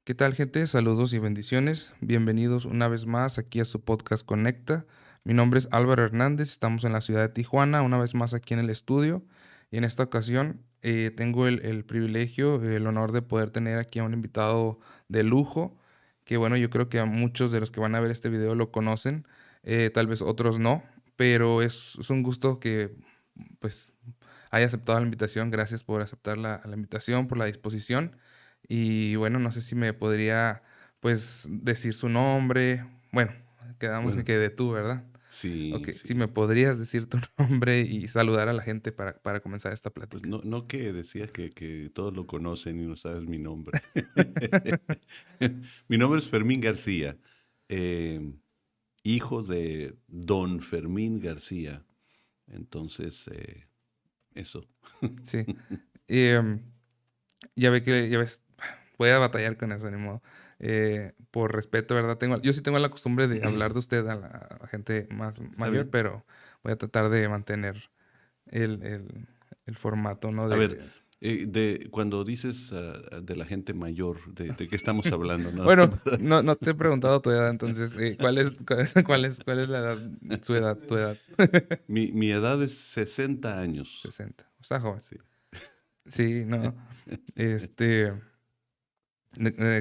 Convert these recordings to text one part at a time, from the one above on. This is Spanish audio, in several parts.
¿Qué tal, gente? Saludos y bendiciones. Bienvenidos una vez más aquí a su podcast Conecta. Mi nombre es Álvaro Hernández, estamos en la ciudad de Tijuana, una vez más aquí en el estudio. Y en esta ocasión tengo el privilegio, el honor de poder tener aquí a un invitado de lujo, que bueno, yo creo que a muchos de los que van a ver este video lo conocen, tal vez otros no, pero es un gusto que pues haya aceptado la invitación. Gracias por aceptar la invitación, por la disposición. Y bueno, no sé si me podría, pues, decir su nombre. Bueno, quedamos en Bueno, que de tú, ¿verdad? sí, Ok, si sí. me podrías decir tu nombre y saludar a la gente para comenzar esta Pues plática. no que decías que todos lo conocen y no sabes mi nombre. Mi nombre es Fermín García, eh, hijo de don Fermín García. Entonces, eso. Sí. Y, ya ve que, ya ves, voy a batallar con eso, ni modo. Por respeto, ¿verdad? Yo sí tengo la costumbre de hablar de usted a la gente más Está mayor, bien. pero voy a tratar de mantener el, el, el formato, ¿no? A ver, cuando dices de la gente mayor, ¿de qué estamos hablando? ¿No? Bueno, no te he preguntado tu edad, entonces, ¿cuál es la edad, su edad, tu edad? Mi edad es 60 años. 60. O sea, joven. Sí. Sí, no. Este,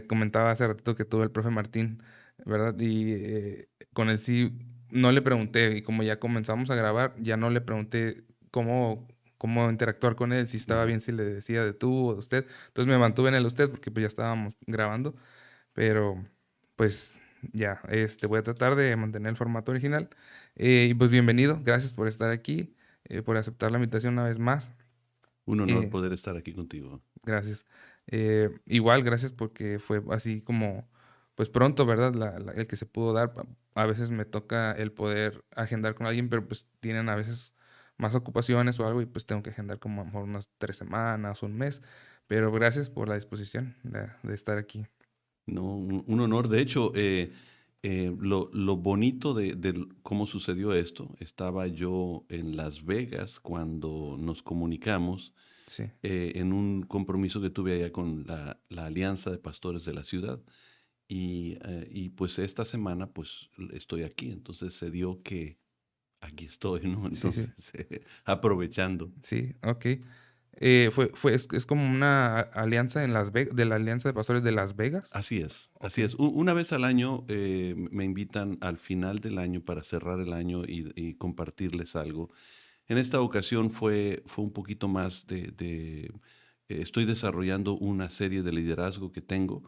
comentaba hace ratito que tuve el profe Martín, ¿verdad? Y con él sí, no le pregunté, y como ya comenzamos a grabar, ya no le pregunté cómo interactuar con él, si estaba Ujú. bien, si le decía de tú o de usted. Entonces me mantuve en el usted porque pues ya estábamos grabando. Pero, pues ya, voy a tratar de mantener el formato original. Y pues bienvenido, gracias por estar aquí, por aceptar la invitación una vez más. Un honor Eh, poder estar aquí contigo. gracias. Igual, gracias porque fue así como, pues pronto, ¿verdad? El que se pudo dar. A veces me toca el poder agendar con alguien, pero pues tienen a veces más ocupaciones o algo y pues tengo que agendar como a lo mejor unas 3 semanas, un mes. Pero gracias por la disposición de estar aquí. No, un honor. De hecho, lo bonito de cómo sucedió esto, estaba yo en Las Vegas cuando nos comunicamos Sí. en un compromiso que tuve allá con la Alianza de Pastores de la ciudad. Y pues esta semana pues estoy aquí, entonces se dio que aquí estoy, ¿no? Sí, sí, Entonces, aprovechando. sí, ok. Es como una alianza en Las Vegas, de la Alianza de Pastores de Las Vegas. Así es, Ok, así es. Una vez al año me invitan al final del año para cerrar el año y compartirles algo. En esta ocasión fue un poquito más estoy desarrollando una serie de liderazgo que tengo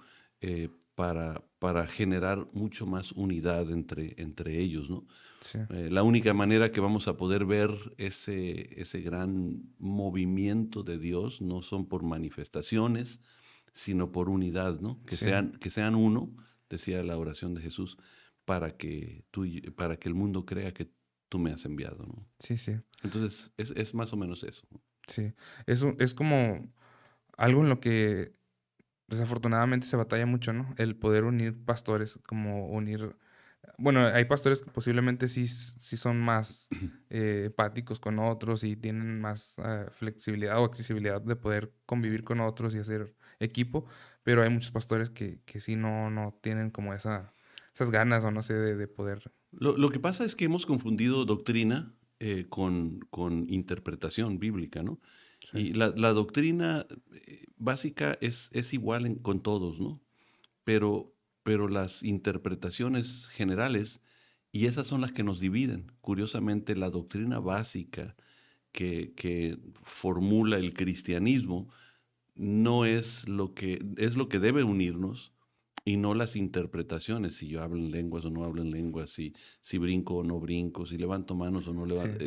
para generar mucho más unidad entre ellos, ¿no? sí, La única manera que vamos a poder ver ese gran movimiento de Dios no son por manifestaciones, sino por unidad, ¿no? sí, Que sean uno, decía la oración de Jesús, para que el mundo crea que tú me has enviado, ¿no? sí, sí, Entonces, es más o menos eso. sí. Es como algo en lo que desafortunadamente se batalla mucho, ¿no? El poder unir pastores, como unir. Bueno, hay pastores que posiblemente sí son más empáticos con otros y tienen más flexibilidad o accesibilidad de poder convivir con otros y hacer equipo, pero hay muchos pastores que sí no tienen como esas ganas o no sé de poder. Lo que pasa es que hemos confundido doctrina con interpretación bíblica, ¿no? Sí, Y la doctrina básica es igual con todos, ¿no? Pero, pero las interpretaciones generales, y esas son las que nos dividen. Curiosamente, la doctrina básica que formula el cristianismo no es lo que debe unirnos y no las interpretaciones, si yo hablo en lenguas o no hablo en lenguas, si brinco o no brinco, si levanto manos o no sí, levanto.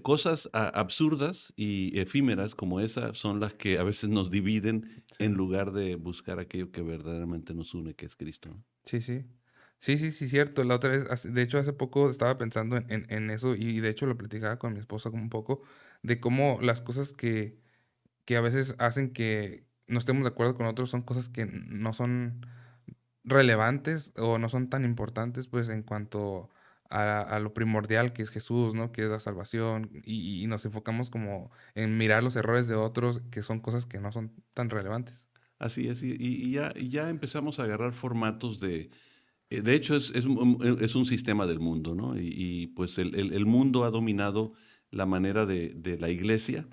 Cosas absurdas y efímeras como esa son las que a veces nos dividen sí, en lugar de buscar aquello que verdaderamente nos une, que es Cristo, ¿no? sí, sí. Sí, sí, sí, cierto. La otra vez, de hecho, hace poco estaba pensando en eso y de hecho lo platicaba con mi esposa como un poco de cómo las cosas que a veces hacen que no estemos de acuerdo con otros son cosas que no son relevantes o no son tan importantes, pues, en cuanto a lo primordial que es Jesús, ¿no? Que es la salvación, y nos enfocamos como en mirar los errores de otros, que son cosas que no son tan relevantes. Así es, y ya empezamos a agarrar formatos de hecho, es un sistema del mundo, ¿no? Pues el mundo ha dominado la manera de la iglesia,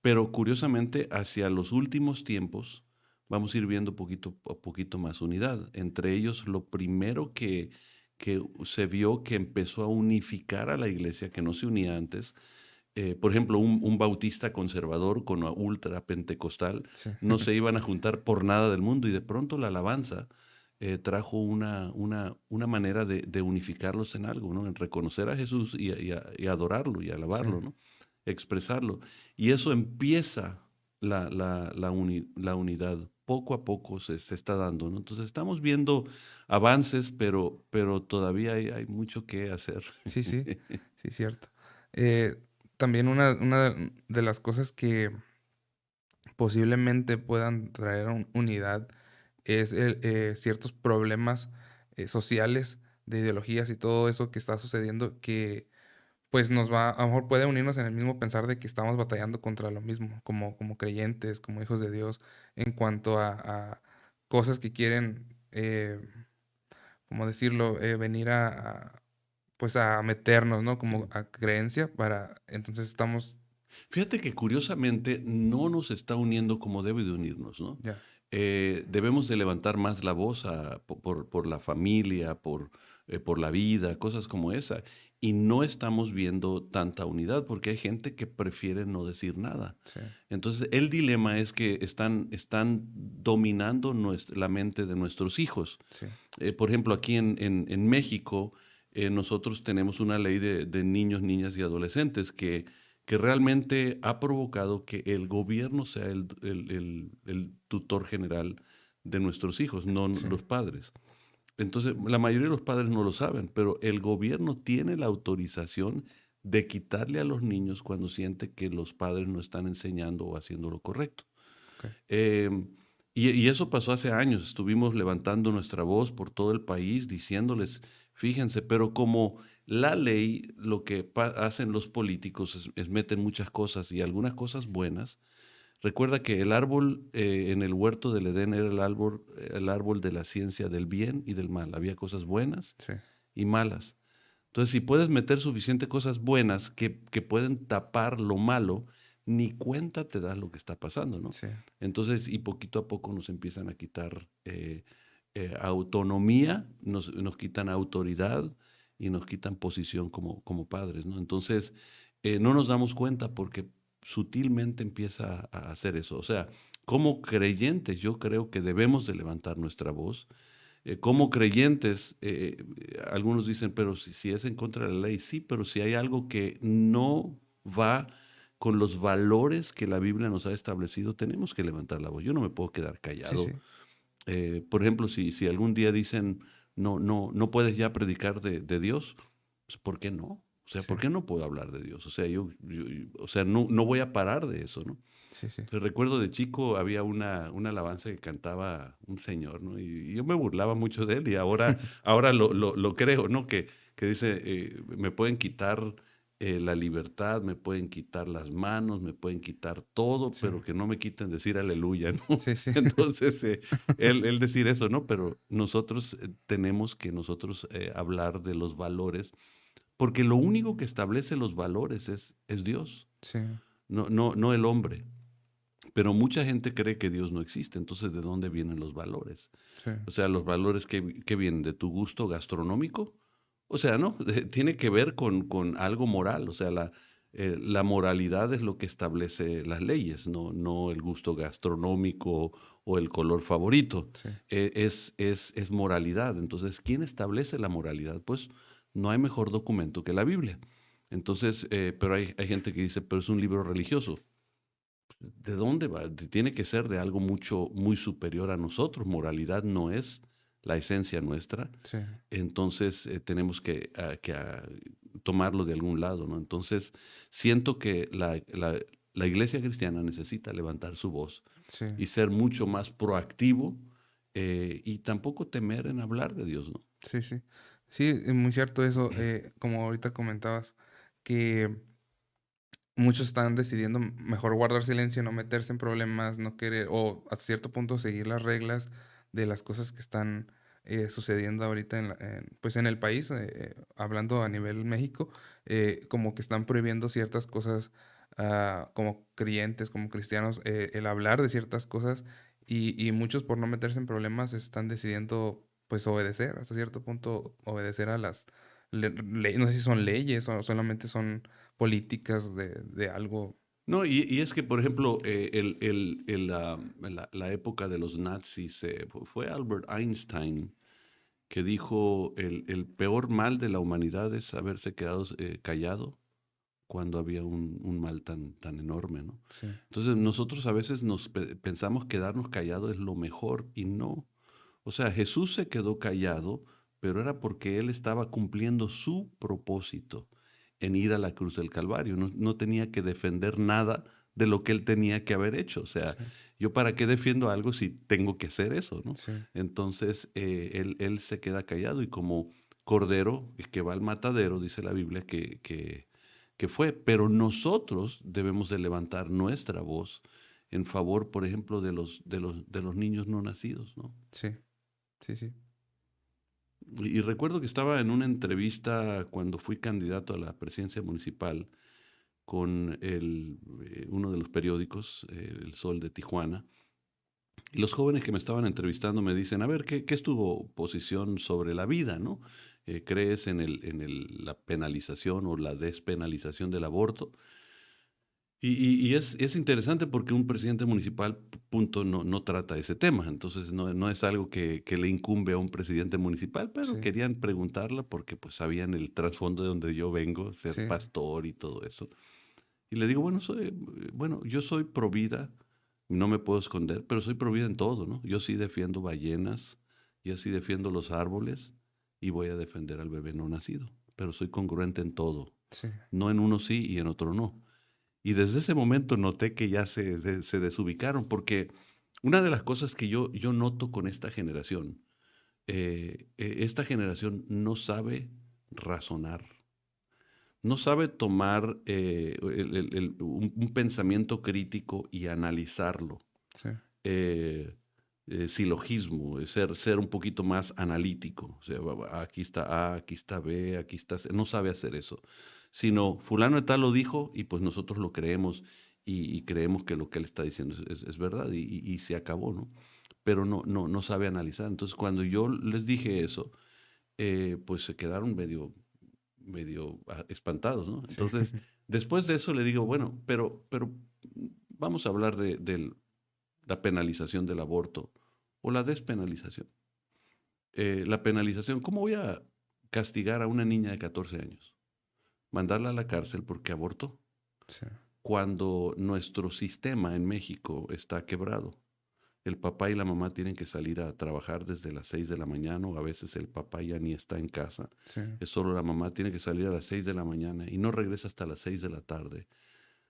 pero curiosamente hacia los últimos tiempos vamos a ir viendo poquito a poquito más unidad. Entre ellos, lo primero que se vio que empezó a unificar a la iglesia, que no se unía antes, por ejemplo, un bautista conservador con una ultra pentecostal Sí, no se iban a juntar por nada del mundo y de pronto la alabanza trajo una manera de unificarlos en algo, ¿no? En reconocer a Jesús y adorarlo y sí, alabarlo, ¿no? Expresarlo. Y eso empieza la unidad. Poco a poco se está dando, ¿no? Entonces estamos viendo avances, pero todavía hay mucho que hacer. sí, sí, sí, cierto. Eh, También una de las cosas que posiblemente puedan traer unidad es ciertos problemas sociales, de ideologías y todo eso que está sucediendo que pues nos va, a lo mejor puede unirnos en el mismo pensar de que estamos batallando contra lo mismo, como creyentes, como hijos de Dios, en cuanto a cosas que quieren, ¿cómo decirlo? Venir pues a meternos, ¿no? Como Sí. a creencia para, entonces estamos, Fíjate que curiosamente no nos está uniendo como debe de unirnos, ¿no? ya, Debemos de levantar más la voz por la familia, por la vida, cosas como esa. Y no estamos viendo tanta unidad porque hay gente que prefiere no decir nada. sí, Entonces, el dilema es que están dominando la mente de nuestros hijos. sí, Por ejemplo, aquí en México, nosotros tenemos una ley de niños, niñas y adolescentes que realmente ha provocado que el gobierno sea el tutor general de nuestros hijos, no sí, los padres. Entonces, la mayoría de los padres no lo saben, pero el gobierno tiene la autorización de quitarle a los niños cuando siente que los padres no están enseñando o haciendo lo correcto. ok, Em, y eso pasó hace años. Estuvimos levantando nuestra voz por todo el país diciéndoles, fíjense, pero como la ley, lo que hacen los políticos es meten muchas cosas y algunas cosas buenas. Recuerda que el árbol en el huerto del Edén era el árbol de la ciencia del bien y del mal. Había cosas buenas sí, y malas. Entonces, si puedes meter suficiente cosas buenas que pueden tapar lo malo, ni cuenta te das lo que está pasando, ¿no? sí, Entonces, y poquito a poco nos empiezan a quitar autonomía, nos quitan autoridad y nos quitan posición como padres, ¿no? Entonces, no nos damos cuenta porque sutilmente empieza a hacer eso. O sea, como creyentes, yo creo que debemos de levantar nuestra voz como creyentes, algunos dicen, pero si es en contra de la ley, sí, pero si hay algo que no va con los valores que la Biblia nos ha establecido, tenemos que levantar la voz. Yo no me puedo quedar sí, callado. sí, Por ejemplo, si algún día dicen, no puedes ya predicar de Dios, pues, ¿por qué no? O sea, sí, ¿por qué no puedo hablar de Dios? O sea, o sea, no voy a parar de eso, ¿no? sí, sí, Recuerdo de chico había una alabanza que cantaba un señor, ¿no? Y yo me burlaba mucho de él y ahora lo creo, ¿no? Que dice, me pueden quitar la libertad, me pueden quitar las manos, me pueden quitar todo, sí, pero que no me quiten decir aleluya, ¿no? sí, sí, Entonces, él decir eso, ¿no? Pero nosotros tenemos que nosotros hablar de los valores, porque lo único que establece los valores es Dios, sí, no el hombre. Pero mucha gente cree que Dios no existe, entonces ¿de dónde vienen los valores? sí, O sea, los valores que vienen de tu gusto gastronómico. O sea, ¿no? Tiene que ver con algo moral. O sea, la moralidad es lo que establece las leyes, no el gusto gastronómico o el color favorito. sí, Es moralidad. Entonces, ¿quién establece la moralidad? Pues no hay mejor documento que la Biblia. Entonces, pero hay gente que dice, pero es un libro religioso. ¿De dónde va? Tiene que ser de algo muy superior a nosotros. Moralidad no es la esencia nuestra. sí, Entonces tenemos que tomarlo de algún lado, ¿no? Entonces siento que la iglesia cristiana necesita levantar su voz sí. y ser mucho más proactivo y tampoco temer en hablar de Dios, ¿no? Sí, sí. Sí, es muy cierto eso, como ahorita comentabas, que muchos están decidiendo mejor guardar silencio, no meterse en problemas, no querer, o a cierto punto seguir las reglas de las cosas que están sucediendo ahorita pues en el país, hablando a nivel México, como que están prohibiendo ciertas cosas como creyentes, como cristianos, el hablar de ciertas cosas y muchos por no meterse en problemas están decidiendo pues obedecer, hasta cierto punto obedecer a las, no sé si son leyes o solamente son políticas de algo. No, y es que, por ejemplo, la época de los nazis, fue Albert Einstein que dijo, el peor mal de la humanidad es haberse quedado callado cuando había un mal tan enorme, ¿no? Sí, Entonces nosotros a veces pensamos quedarnos callados es lo mejor y no. O sea, Jesús se quedó callado, pero era porque él estaba cumpliendo su propósito en ir a la cruz del Calvario. No tenía que defender nada de lo que él tenía que haber hecho. O sea, sí, yo para qué defiendo algo si tengo que hacer eso, ¿no? sí, Entonces, él se queda callado y como cordero que va al matadero, dice la Biblia que fue. Pero nosotros debemos de levantar nuestra voz en favor, por ejemplo, de los niños no nacidos, ¿no? sí, sí, sí. Y recuerdo que estaba en una entrevista cuando fui candidato a la presidencia municipal con uno de los periódicos, El Sol de Tijuana, y los jóvenes que me estaban entrevistando me dicen, a ver, ¿qué es tu posición sobre la vida, no? ¿Crees la penalización o la despenalización del aborto? Y es interesante porque un presidente municipal, punto, no trata ese tema. Entonces, no es algo que le incumbe a un presidente municipal, pero Sí, querían preguntarla porque pues sabían el trasfondo de donde yo vengo, ser sí, pastor y todo eso. Y le digo, bueno, yo soy pro vida, no me puedo esconder, pero soy pro vida en todo, ¿no? Yo sí defiendo ballenas, yo sí defiendo los árboles y voy a defender al bebé no nacido, pero soy congruente en todo. sí, No en uno sí y en otro no. Y desde ese momento noté que ya se desubicaron, porque una de las cosas que yo noto con esta generación no sabe razonar, no sabe tomar un pensamiento crítico y analizarlo. sí, eh, Silogismo, ser un poquito más analítico. O sea, aquí está A, aquí está B, aquí está C. No sabe hacer eso. Sino, fulano de tal lo dijo y pues nosotros lo creemos y creemos que lo que él está diciendo es verdad y se acabó, ¿no? Pero no sabe analizar. Entonces, cuando yo les dije eso, pues se quedaron medio espantados, ¿no? sí, Entonces, después de eso le digo, bueno, pero vamos a hablar de la penalización del aborto o la despenalización. La penalización, ¿cómo voy a castigar a una niña de 14 años? Mandarla a la cárcel porque abortó, sí, cuando nuestro sistema en México está quebrado. El papá y la mamá tienen que salir a trabajar desde las 6 de la mañana o a veces el papá ya ni está en casa. sí, Es solo la mamá, tiene que salir a las 6 de la mañana y no regresa hasta las 6 de la tarde.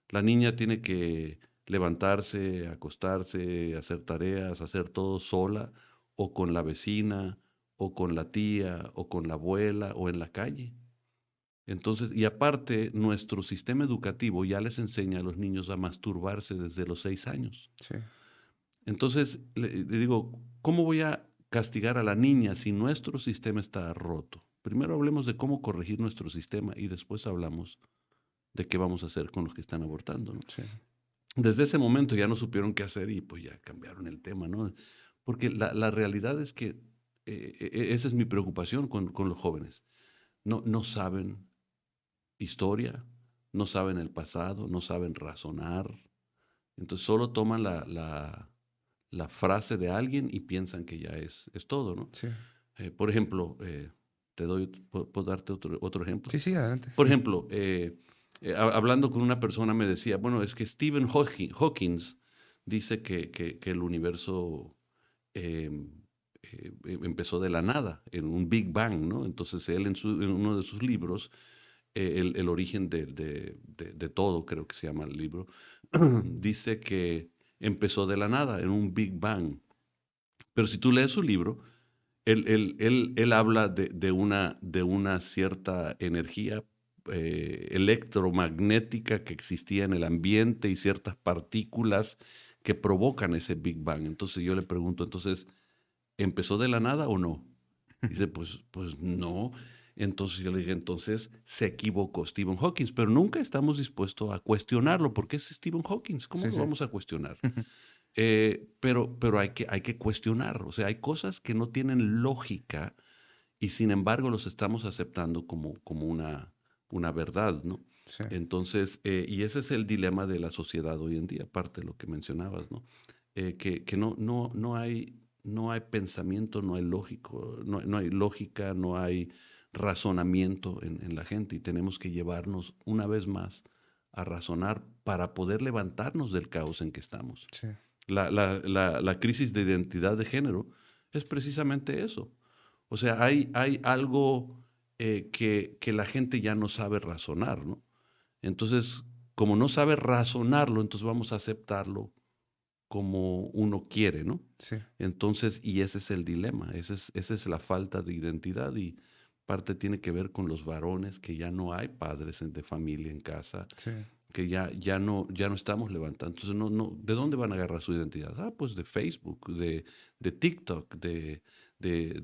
La niña tiene que levantarse, acostarse, hacer tareas, hacer todo sola, o con la vecina, o con la tía, o con la abuela, o en la calle. Entonces, y aparte, nuestro sistema educativo ya les enseña a los niños a masturbarse desde los 6 años. sí, Entonces, le digo, ¿cómo voy a castigar a la niña si nuestro sistema está roto? Primero hablemos de cómo corregir nuestro sistema y después hablamos de qué vamos a hacer con los que están abortando, ¿no? sí, Desde ese momento ya no supieron qué hacer y pues ya cambiaron el tema, ¿no? Porque la realidad es que esa es mi preocupación con los jóvenes. No saben historia, no saben el pasado, no saben razonar. Entonces solo toman la frase de alguien y piensan que ya es todo, ¿no? sí, Por ejemplo, ¿puedo darte otro ejemplo? sí, sí, adelante. Por ejemplo, hablando con una persona me decía, bueno, es que Stephen Hawking dice que el universo em, empezó de la nada, en un Big Bang, ¿no? Entonces él en uno de sus libros, el origen de todo, creo que se llama el libro, dice que empezó de la nada, en un Big Bang. Pero si tú lees su libro, él habla de una cierta energía electromagnética que existía en el ambiente y ciertas partículas que provocan ese Big Bang. Entonces yo le pregunto, entonces, ¿empezó de la nada o no? Dice, pues no. Entonces yo le dije, entonces se equivocó Stephen Hawking, pero nunca estamos dispuestos a cuestionarlo, porque es Stephen Hawking, ¿cómo Sí, lo sí. vamos a cuestionar? Pero hay que cuestionar, o sea, hay cosas que no tienen lógica y sin embargo los estamos aceptando como una verdad, ¿no? Sí, Entonces, y ese es el dilema de la sociedad hoy en día, aparte de lo que mencionabas, ¿no? Que no hay pensamiento, no hay lógico, no hay lógica, no hay razonamiento en la gente y tenemos que llevarnos una vez más a razonar para poder levantarnos del caos en que estamos. sí, La crisis de identidad de género es precisamente eso. O sea, hay algo que la gente ya no sabe razonar, ¿no? Entonces, como no sabe razonarlo, entonces vamos a aceptarlo como uno quiere, ¿no? sí, Entonces, y ese es el dilema, esa es la falta de identidad y parte tiene que ver con los varones, que ya no hay padres de familia en casa, sí, que ya no estamos levantando. Entonces, no, ¿de dónde van a agarrar su identidad? Pues de Facebook, de TikTok, de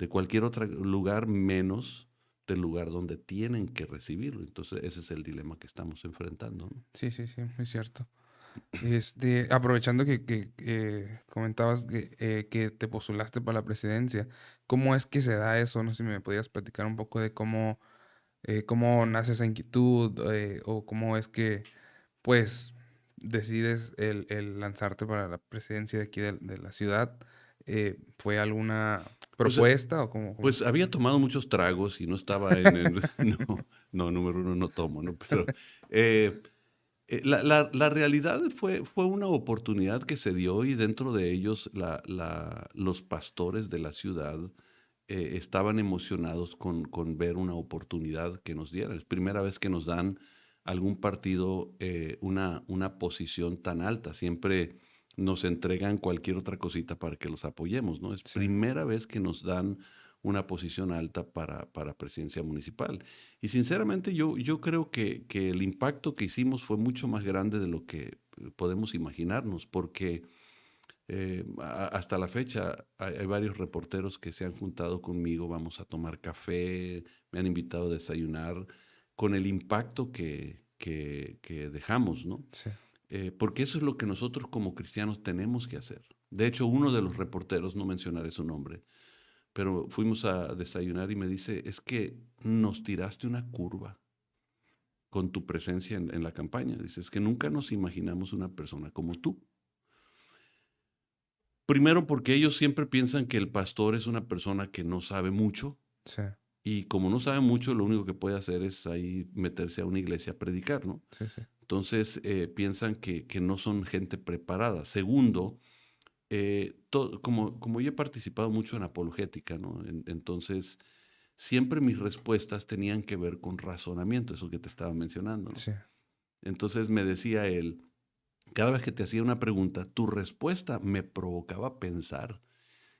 cualquier otro lugar menos del lugar donde tienen que recibirlo. Entonces, ese es el dilema que estamos enfrentando, ¿no? sí, sí, sí, es cierto. Aprovechando que comentabas que te postulaste para la presidencia, ¿cómo es que se da eso? No sé si me podías platicar un poco de cómo nace esa inquietud, o cómo es que, pues, decides el lanzarte para la presidencia de aquí de la ciudad. ¿Fue alguna Pues, propuesta o cómo pues fue? había tomado muchos tragos y no estaba en el... No, número uno, no tomo, ¿no? Pero eh, la realidad fue una oportunidad que se dio y dentro de ellos los pastores de la ciudad estaban emocionados con ver una oportunidad que nos dieran. Es primera vez que nos dan algún partido una posición tan alta. Siempre nos entregan cualquier otra cosita para que los apoyemos, ¿no? Es Sí, primera vez que nos dan una posición alta para presidencia municipal. Y sinceramente yo creo que el impacto que hicimos fue mucho más grande de lo que podemos imaginarnos, porque hasta la fecha hay varios reporteros que se han juntado conmigo, vamos a tomar café, me han invitado a desayunar, con el impacto que dejamos, ¿no? sí, Porque eso es lo que nosotros como cristianos tenemos que hacer. De hecho, uno de los reporteros, no mencionaré su nombre, pero fuimos a desayunar y me dice, es que nos tiraste una curva con tu presencia en la campaña. Dice, es que nunca nos imaginamos una persona como tú. Primero porque ellos siempre piensan que el pastor es una persona que no sabe mucho sí, y como no sabe mucho, lo único que puede hacer es ahí meterse a una iglesia a predicar, ¿no? sí, sí, Entonces piensan que no son gente preparada. Segundo, como yo he participado mucho en apologética, ¿no? Entonces siempre mis respuestas tenían que ver con razonamiento, eso que te estaba mencionando, ¿no? sí, Entonces me decía él, cada vez que te hacía una pregunta, tu respuesta me provocaba pensar.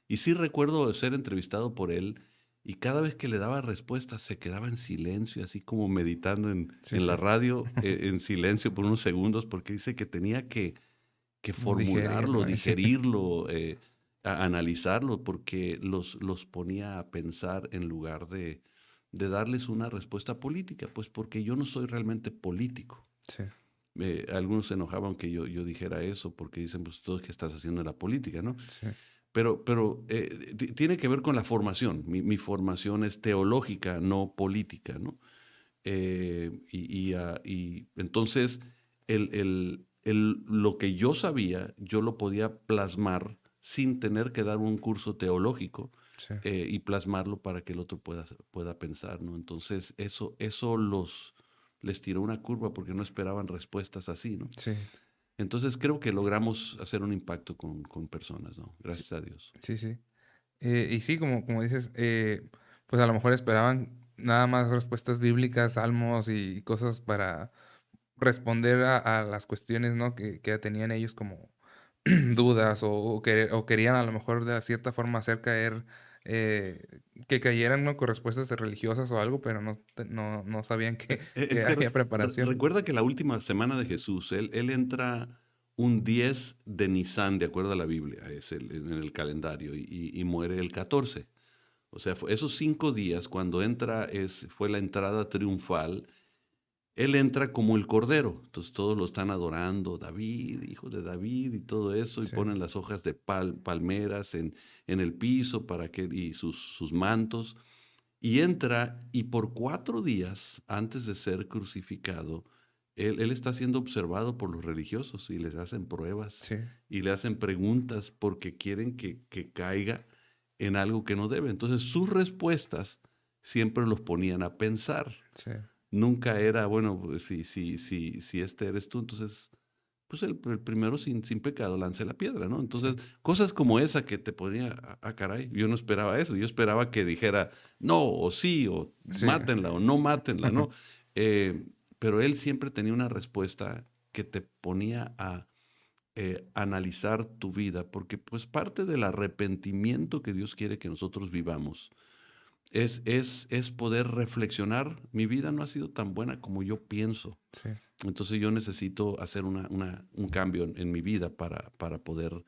Y sí recuerdo ser entrevistado por él y cada vez que le daba respuesta se quedaba en silencio, así como meditando en, sí, en sí. la radio, en silencio por unos segundos, porque dice que tenía que Como digerir, ¿no? formularlo, Sí, digerirlo, analizarlo, porque los ponía a pensar en lugar de darles una respuesta política, pues porque yo no soy realmente político. sí, Algunos se enojaban que yo dijera eso, porque dicen, pues todo que estás haciendo en la política, ¿no? sí, Pero tiene que ver con la formación. Mi formación es teológica, no política, ¿no? Y entonces lo que yo sabía, yo lo podía plasmar sin tener que dar un curso teológico sí, y plasmarlo para que el otro pueda pensar, ¿no? Entonces eso les tiró una curva porque no esperaban respuestas así, ¿no? sí, Entonces creo que logramos hacer un impacto con personas, ¿no? Gracias a Dios. sí, sí. Y sí, como dices, pues a lo mejor esperaban nada más respuestas bíblicas, salmos y cosas para responder a las cuestiones, ¿no? Que tenían ellos como dudas o querían a lo mejor de cierta forma hacer caer que cayeran, ¿no? Con respuestas religiosas o algo, pero no sabían que Es que había preparación. recuerda que la última semana de Jesús, él entra un 10 de Nisan, de acuerdo a la Biblia, en el calendario, y muere el 14. O sea, esos 5 días, cuando entra, fue la entrada triunfal. Él entra como el Cordero, entonces todos lo están adorando, David, hijo de David y todo eso, y Sí, ponen las hojas de palmeras en el piso y sus mantos, y entra y por 4 días antes de ser crucificado, él está siendo observado por los religiosos y les hacen pruebas sí, y le hacen preguntas porque quieren que caiga en algo que no debe. Entonces sus respuestas siempre los ponían a pensar. sí, Nunca era, bueno, pues, si este eres tú, entonces, pues el primero sin pecado lance la piedra, ¿no? sí, Entonces, cosas como esa que te ponía, caray, yo no esperaba eso, yo esperaba que dijera no, o sí, o sí, mátenla, o no mátenla, ¿no? Eh, pero él siempre tenía una respuesta que te ponía a analizar tu vida, porque pues parte del arrepentimiento que Dios quiere que nosotros vivamos es poder reflexionar. Mi vida no ha sido tan buena como yo pienso. sí, Entonces yo necesito hacer un cambio en mi vida para poder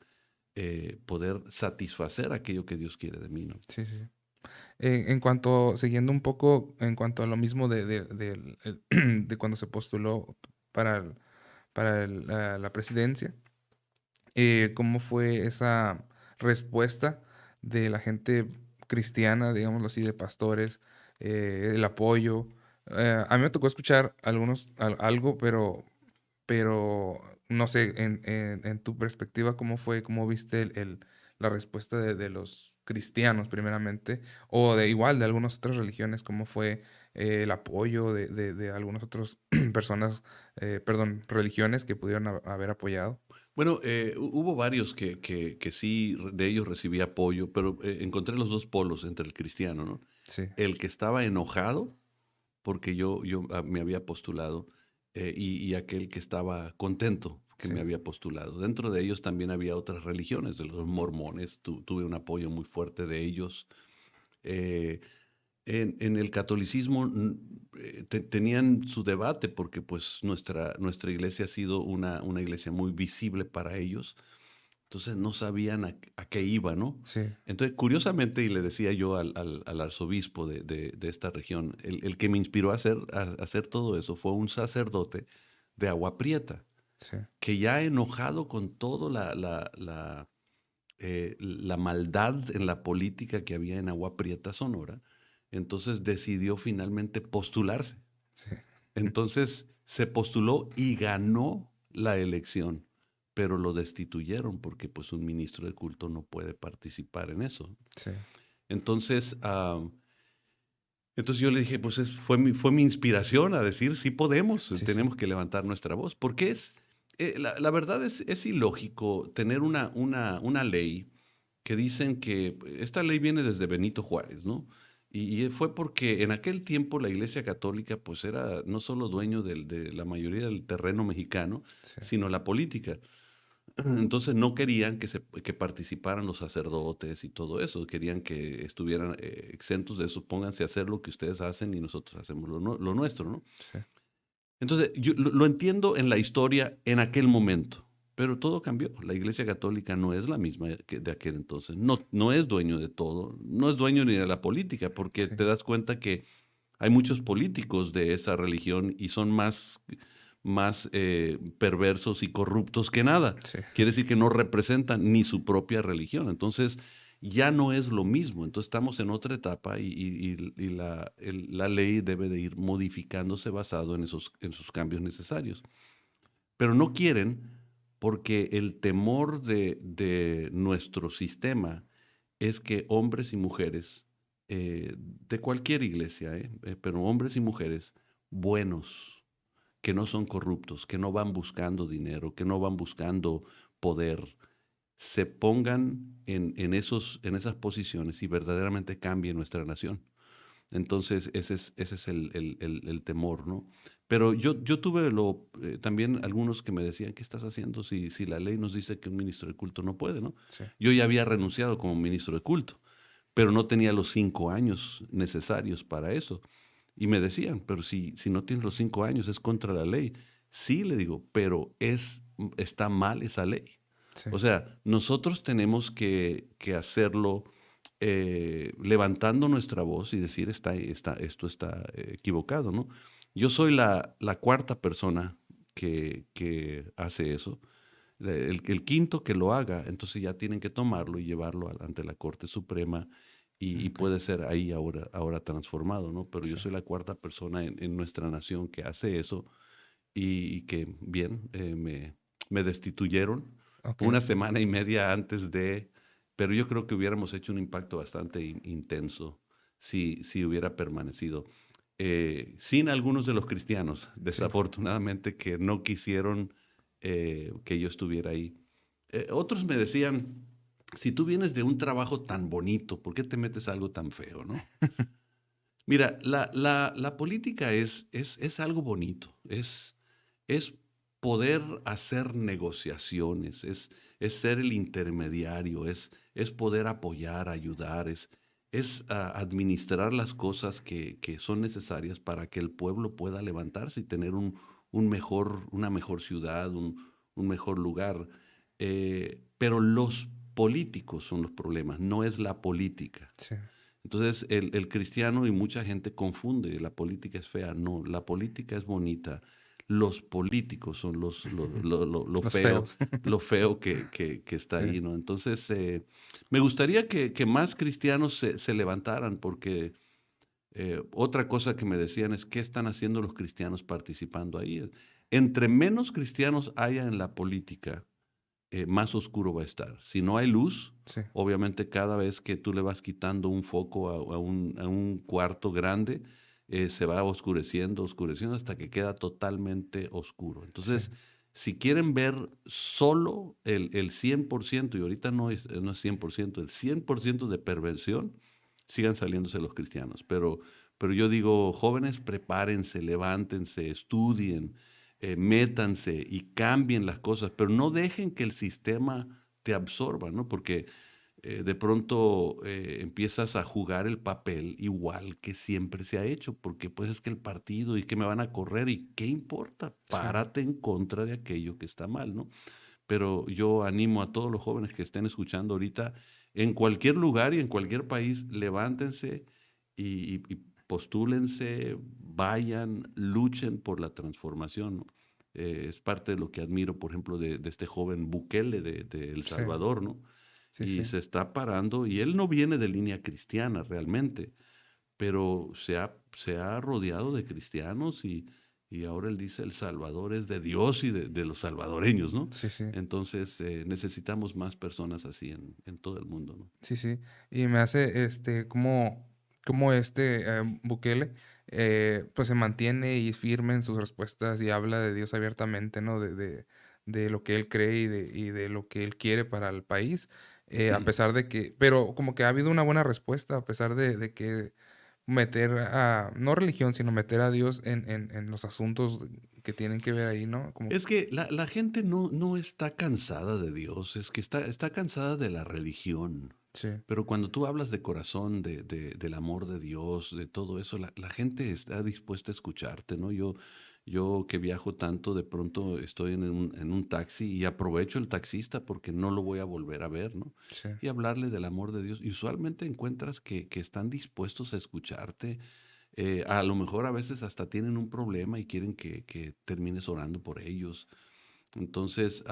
satisfacer aquello que Dios quiere de mí, ¿no? sí, sí. En cuanto, siguiendo un poco, en cuanto a lo mismo de cuando se postuló para, la presidencia, ¿cómo fue esa respuesta de la gente cristiana, digámoslo así, de pastores, el apoyo? A mí me tocó escuchar algo, pero no sé, en tu perspectiva, ¿cómo fue, cómo viste la respuesta de los cristianos primeramente, o de igual de algunas otras religiones, cómo fue el apoyo de algunas otras personas, perdón, religiones que pudieron haber apoyado? Bueno, hubo varios que sí, de ellos recibí apoyo, pero encontré los dos polos entre el cristiano, ¿no? Sí, El que estaba enojado porque yo me había postulado, y aquel que estaba contento que sí, me había postulado. Dentro de ellos también había otras religiones, de los mormones, tuve un apoyo muy fuerte de ellos. Eh, en el catolicismo tenían su debate porque pues nuestra iglesia ha sido una iglesia muy visible para ellos, entonces no sabían a qué iba, ¿no? sí, Entonces, curiosamente, y le decía yo al arzobispo de esta región, el que me inspiró a hacer todo eso fue un sacerdote de Agua Prieta, sí, que ya enojado con toda la maldad en la política que había en Agua Prieta, Sonora, entonces decidió finalmente postularse. sí, Entonces se postuló y ganó la elección, pero lo destituyeron porque pues un ministro de culto no puede participar en eso. sí, Entonces, entonces yo le dije, pues fue mi inspiración a decir, sí podemos, sí, sí, tenemos que levantar nuestra voz, porque la verdad es ilógico tener una ley que dicen que esta ley viene desde Benito Juárez, ¿no? Y fue porque en aquel tiempo la Iglesia Católica pues era no solo dueño de la mayoría del terreno mexicano, sí, sino la política. Entonces no querían que participaran los sacerdotes y todo eso, querían que estuvieran exentos de eso, pónganse a hacer lo que ustedes hacen y nosotros hacemos lo nuestro, ¿no? sí, Entonces yo lo entiendo en la historia en aquel momento, pero todo cambió. La Iglesia Católica no es la misma que de aquel entonces, no es dueño de todo, no es dueño ni de la política, porque sí, te das cuenta que hay muchos políticos de esa religión y son más perversos y corruptos que nada. sí, Quiere decir que no representan ni su propia religión. Entonces, ya no es lo mismo. Entonces, estamos en otra etapa y la ley debe de ir modificándose basado en esos cambios necesarios. Pero no quieren porque el temor de nuestro sistema es que hombres y mujeres de cualquier iglesia, pero hombres y mujeres buenos, que no son corruptos, que no van buscando dinero, que no van buscando poder, se pongan en esas posiciones y verdaderamente cambien nuestra nación. Entonces, ese es el temor, ¿no? Pero yo tuve también algunos que me decían, ¿qué estás haciendo si la ley nos dice que un ministro de culto no puede, ¿no? sí, Yo ya había renunciado como ministro de culto, pero no tenía los 5 años necesarios para eso. Y me decían, pero si no tienes los 5 años es contra la ley. Sí, le digo, pero está mal esa ley. Sí. O sea, nosotros tenemos que hacerlo levantando nuestra voz y decir, esto está equivocado, ¿no? Yo soy la cuarta persona que hace eso. El quinto que lo haga, entonces ya tienen que tomarlo y llevarlo ante la Corte Suprema y Ok. puede ser ahí ahora transformado, ¿no? Pero yo Sí. soy la cuarta persona en nuestra nación que hace eso y que, bien, me destituyeron Ok. 1 semana y media antes de, pero yo creo que hubiéramos hecho un impacto bastante intenso si hubiera permanecido. Sin algunos de los cristianos, Sí. desafortunadamente, que no quisieron que yo estuviera ahí. Otros me decían, si tú vienes de un trabajo tan bonito, ¿por qué te metes a algo tan feo, no? Mira, la política es algo bonito, es poder hacer negociaciones, es ser el intermediario, es poder apoyar, ayudar, es administrar las cosas que son necesarias para que el pueblo pueda levantarse y tener una mejor ciudad, un mejor lugar. Pero los políticos son los problemas, no es la política. Sí. Entonces el cristiano y mucha gente confunde, la política es fea. No, la política es bonita. Los políticos son lo Los feo, feos. lo feo que está Sí. ahí, ¿no? Entonces, me gustaría que más cristianos se levantaran, porque otra cosa que me decían es, ¿qué están haciendo los cristianos participando ahí? Entre menos cristianos haya en la política, más oscuro va a estar. Si no hay luz, Sí. obviamente cada vez que tú le vas quitando un foco a un cuarto grande, se va oscureciendo, oscureciendo hasta que queda totalmente oscuro. Sí. Entonces, si quieren ver solo el 100%, y ahorita no es 100%, el 100% de perversión, sigan saliéndose los cristianos. Pero yo digo, jóvenes, prepárense, levántense, estudien, métanse y cambien las cosas, pero no dejen que el sistema te absorba, ¿no? Porque de pronto empiezas a jugar el papel igual que siempre se ha hecho, porque pues es que el partido y que me van a correr y qué importa, Sí. párate en contra de aquello que está mal, ¿no? Pero yo animo a todos los jóvenes que estén escuchando ahorita, en cualquier lugar y en cualquier país, levántense y postúlense, vayan, luchen por la transformación, ¿no? Es parte de lo que admiro, por ejemplo, de este joven Bukele de El Sí. Salvador, ¿no? Sí. Y Sí. se está parando, y él no viene de línea cristiana realmente, pero se ha rodeado de cristianos y ahora él dice El Salvador es de Dios y de los salvadoreños, ¿no? Sí. Sí. Entonces necesitamos más personas así en todo el mundo, ¿no? Sí, sí. Y me hace, como Bukele, pues se mantiene y es firme en sus respuestas y habla de Dios abiertamente, ¿no? De lo que él cree y de lo que él quiere para el país. A pesar de que, pero como que ha habido una buena respuesta, a pesar de que meter no religión, sino meter a Dios en los asuntos que tienen que ver ahí, ¿no? Como, Es que la gente no está cansada de Dios, es que está cansada de la religión. sí, Pero cuando tú hablas de corazón, del amor de Dios, de todo eso, la gente está dispuesta a escucharte, ¿no? Yo que viajo tanto, de pronto estoy en un taxi y aprovecho el taxista porque no lo voy a volver a ver, ¿no? sí, Y hablarle del amor de Dios. Y usualmente encuentras que están dispuestos a escucharte. A lo mejor a veces hasta tienen un problema y quieren que termines orando por ellos. Entonces,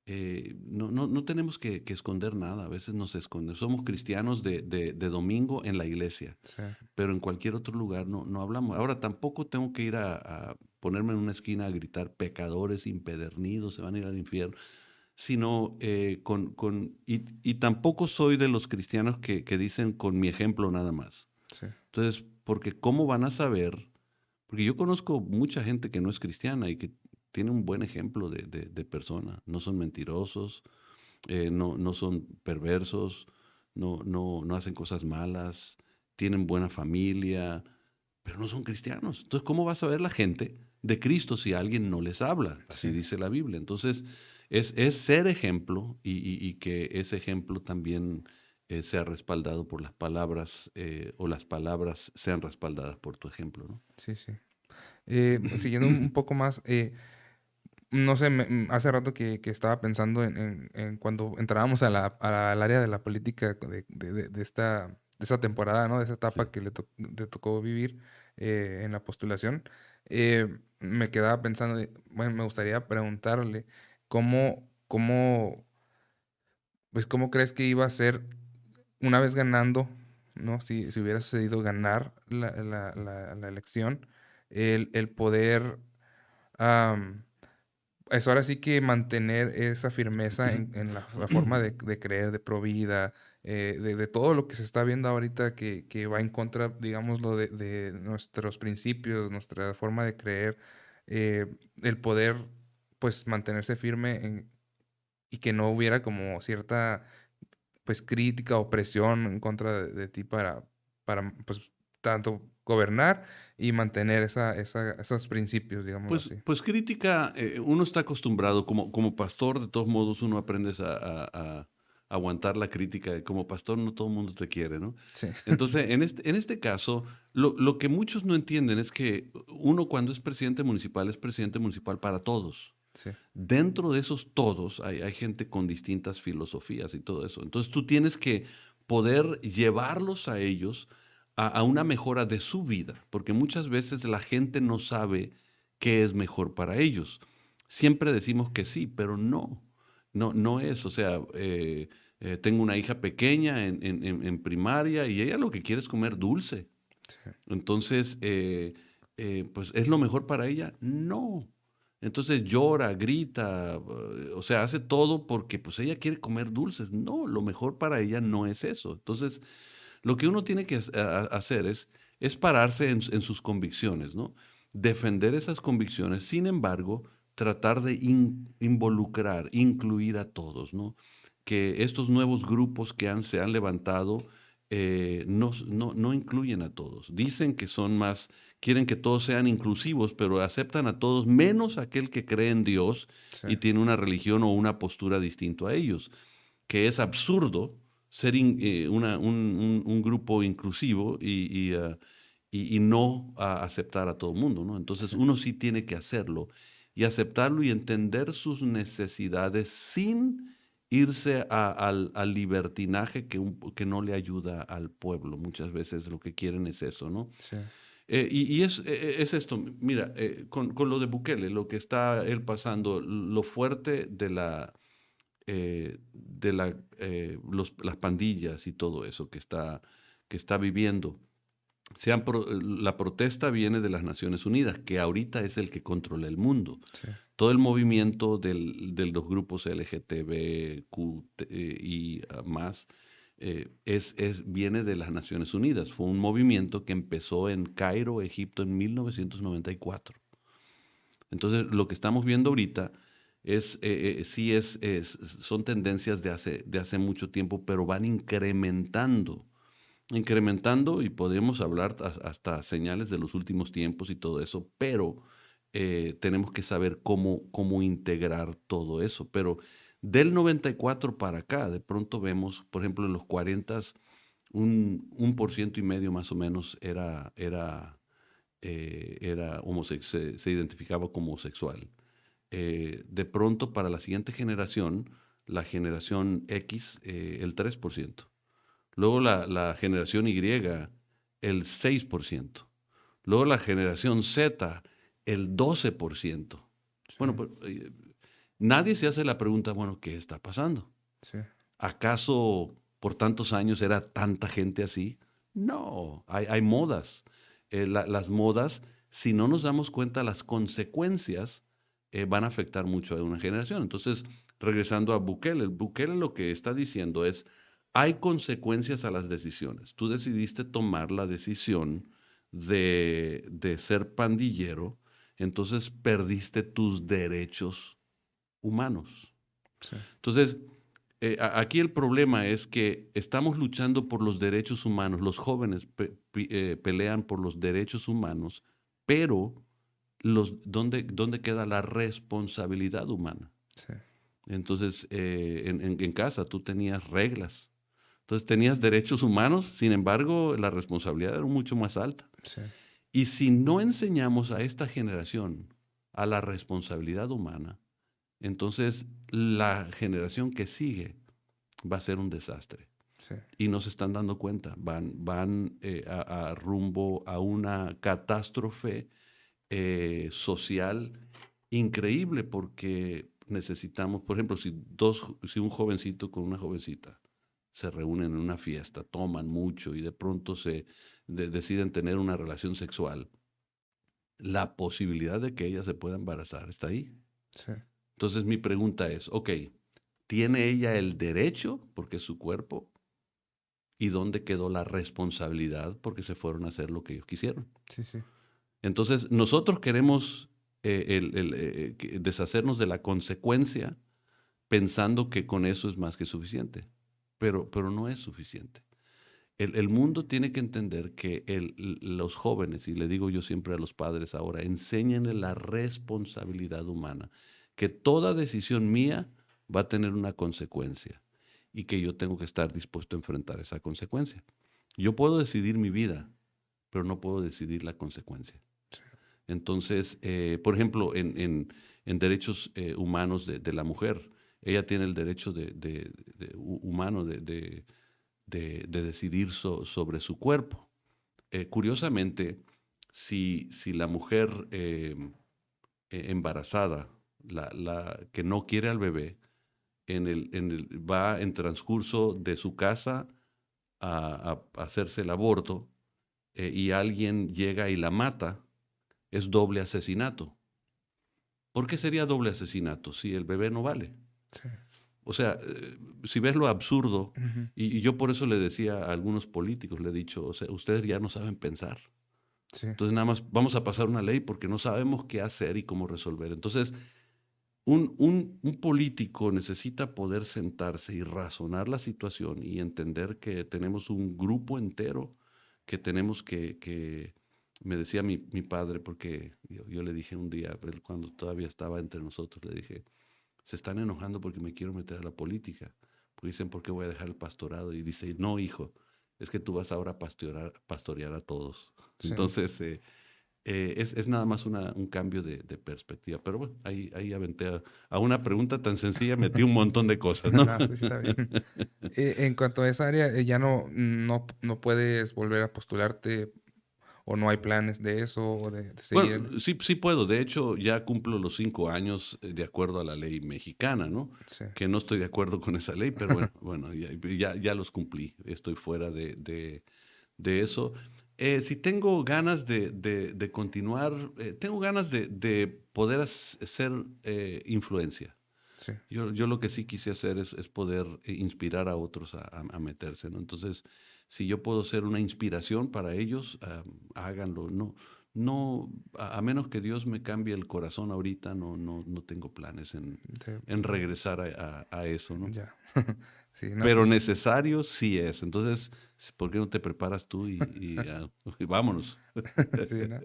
no tenemos que esconder nada, a veces nos escondemos. Somos cristianos de domingo en la iglesia, sí, pero en cualquier otro lugar no hablamos. Ahora, tampoco tengo que ir a ponerme en una esquina a gritar, pecadores impedernidos, se van a ir al infierno, sino y tampoco soy de los cristianos que dicen con mi ejemplo nada más. sí, Entonces, porque ¿cómo van a saber? Porque yo conozco mucha gente que no es cristiana y que tiene un buen ejemplo de persona. No son mentirosos, no son perversos, no hacen cosas malas, tienen buena familia, pero no son cristianos. Entonces, ¿cómo va a saber la gente de Cristo si alguien no les habla? sí, Así dice la Biblia. Entonces, es ser ejemplo y que ese ejemplo también sea respaldado por las palabras o las palabras sean respaldadas por tu ejemplo, ¿no? Sí, sí. Siguiendo un poco más, no sé, hace rato que estaba pensando en cuando entrábamos al área de la política de esta temporada, ¿no? De esa etapa Sí. que le tocó vivir en la postulación. Me quedaba pensando, bueno, me gustaría preguntarle cómo, pues, cómo crees que iba a ser una vez ganando, ¿no? Si hubiera sucedido ganar la elección, el poder, es ahora sí que mantener esa firmeza en la forma de creer, de provida, de todo lo que se está viendo ahorita que va en contra, digámoslo, de nuestros principios, nuestra forma de creer, el poder, pues, mantenerse firme y que no hubiera como cierta, pues, crítica o presión en contra de ti pues, tanto gobernar y mantener esos principios, digámoslo así. Pues crítica, uno está acostumbrado, como pastor, de todos modos uno aprendes a aguantar la crítica. Como pastor no todo el mundo te quiere, ¿no? Sí, Entonces, en este caso, lo que muchos no entienden es que uno cuando es presidente municipal para todos. sí, Dentro de esos todos hay gente con distintas filosofías y todo eso. Entonces tú tienes que poder llevarlos a ellos a una mejora de su vida, porque muchas veces la gente no sabe qué es mejor para ellos. Siempre decimos que sí, pero no es. O sea, tengo una hija pequeña en primaria y ella lo que quiere es comer dulce. sí. Entonces, pues, ¿es lo mejor para ella? No. Entonces llora, grita, o sea, hace todo porque pues ella quiere comer dulces. No, lo mejor para ella no es eso. Entonces, lo que uno tiene que hacer es pararse en sus convicciones, ¿no? Defender esas convicciones, sin embargo, tratar de involucrar, incluir a todos, ¿no? Que estos nuevos grupos que se han levantado no incluyen a todos. Dicen que son más, quieren que todos sean inclusivos, pero aceptan a todos menos aquel que cree en Dios Sí, y tiene una religión o una postura distinto a ellos, que es absurdo ser un grupo inclusivo y no aceptar a todo el mundo, ¿no? Entonces sí, uno sí tiene que hacerlo y aceptarlo y entender sus necesidades sin irse al libertinaje que no le ayuda al pueblo. Muchas veces lo que quieren es eso, ¿no? sí, Y es esto, mira, con lo de Bukele, lo que está él pasando, lo fuerte las pandillas y todo eso que está viviendo. La protesta viene de las Naciones Unidas, que ahorita es el que controla el mundo. sí, Todo el movimiento de los grupos LGTBQ y más viene de las Naciones Unidas. Fue un movimiento que empezó en Cairo, Egipto, en 1994. Entonces, lo que estamos viendo ahorita sí son tendencias de hace mucho tiempo, pero van incrementando y podemos hablar hasta señales de los últimos tiempos y todo eso, pero tenemos que saber cómo integrar todo eso. Pero del 94 para acá, de pronto vemos, por ejemplo, en los 40, 1,5% más o menos se identificaba como homosexual. De pronto, para la siguiente generación, la generación X, el 3%. Luego la generación Y, el 6%. Luego la generación Z, el 12%. sí, Bueno, pues, nadie se hace la pregunta, bueno, ¿qué está pasando? sí, ¿Acaso por tantos años era tanta gente así? No, hay modas. Las modas, si no nos damos cuenta, las consecuencias van a afectar mucho a una generación. Entonces, regresando a Bukele, Bukele lo que está diciendo es, hay consecuencias a las decisiones. Tú decidiste tomar la decisión de ser pandillero, entonces perdiste tus derechos humanos. sí, Entonces, aquí el problema es que estamos luchando por los derechos humanos, los jóvenes pelean por los derechos humanos, pero ¿dónde queda la responsabilidad humana? sí, Entonces, en casa tú tenías reglas, Entonces tenías derechos humanos, sin embargo, la responsabilidad era mucho más alta. Sí, Y si no enseñamos a esta generación a la responsabilidad humana, entonces la generación que sigue va a ser un desastre. sí, Y no se están dando cuenta, van a rumbo a una catástrofe social increíble porque necesitamos, por ejemplo, si un jovencito con una jovencita se reúnen en una fiesta, toman mucho y de pronto deciden tener una relación sexual, la posibilidad de que ella se pueda embarazar está ahí. sí, Entonces mi pregunta es, ok, ¿tiene ella el derecho porque es su cuerpo? ¿Y dónde quedó la responsabilidad porque se fueron a hacer lo que ellos quisieron? sí, sí, Entonces, nosotros queremos deshacernos de la consecuencia pensando que con eso es más que suficiente, pero no es suficiente. El mundo tiene que entender que los jóvenes, y le digo yo siempre a los padres ahora, enséñenle la responsabilidad humana, que toda decisión mía va a tener una consecuencia y que yo tengo que estar dispuesto a enfrentar esa consecuencia. Yo puedo decidir mi vida, pero no puedo decidir la consecuencia. Entonces, por ejemplo, en derechos humanos de la mujer, ella tiene el derecho humano de decidir sobre su cuerpo. Curiosamente, si la mujer embarazada, que no quiere al bebé, va en transcurso de su casa a hacerse el aborto y alguien llega y la mata, es doble asesinato. ¿Por qué sería doble asesinato si el bebé no vale? sí. O sea, si ves lo absurdo, Ujú. y yo por eso le decía a algunos políticos, le he dicho, o sea, ustedes ya no saben pensar. Sí, Entonces nada más vamos a pasar una ley porque no sabemos qué hacer y cómo resolver. Entonces, un político necesita poder sentarse y razonar la situación y entender que tenemos un grupo entero que tenemos me decía mi padre, porque yo le dije un día, cuando todavía estaba entre nosotros, le dije, se están enojando porque me quiero meter a la política. Porque dicen, ¿por qué voy a dejar el pastorado? Y dice, no, hijo, es que tú vas ahora a pastorear a todos. sí. Entonces, es nada más un cambio de perspectiva. Pero bueno, ahí aventé a una pregunta tan sencilla, metí un montón de cosas, ¿no? No, sí, sí, está bien. En cuanto a esa área, ya no puedes volver a postularte o no hay planes de eso o de seguir Bueno, sí, sí puedo. De hecho, ya cumplo los 5 años de acuerdo a la ley mexicana, ¿no? Sí, Que no estoy de acuerdo con esa ley, pero bueno, ya los cumplí. Estoy fuera de eso. Si tengo ganas de continuar, tengo ganas de poder ser influencia. sí, Yo lo que sí quise hacer es poder inspirar a otros a meterse, ¿no? Entonces, si yo puedo ser una inspiración para ellos, háganlo. No, no, a menos que Dios me cambie el corazón ahorita, no tengo planes en regresar a eso, ¿no? ya. Sí, no, Pero pues necesario sí es. Entonces, ¿por qué no te preparas tú y vámonos? sí, ¿no?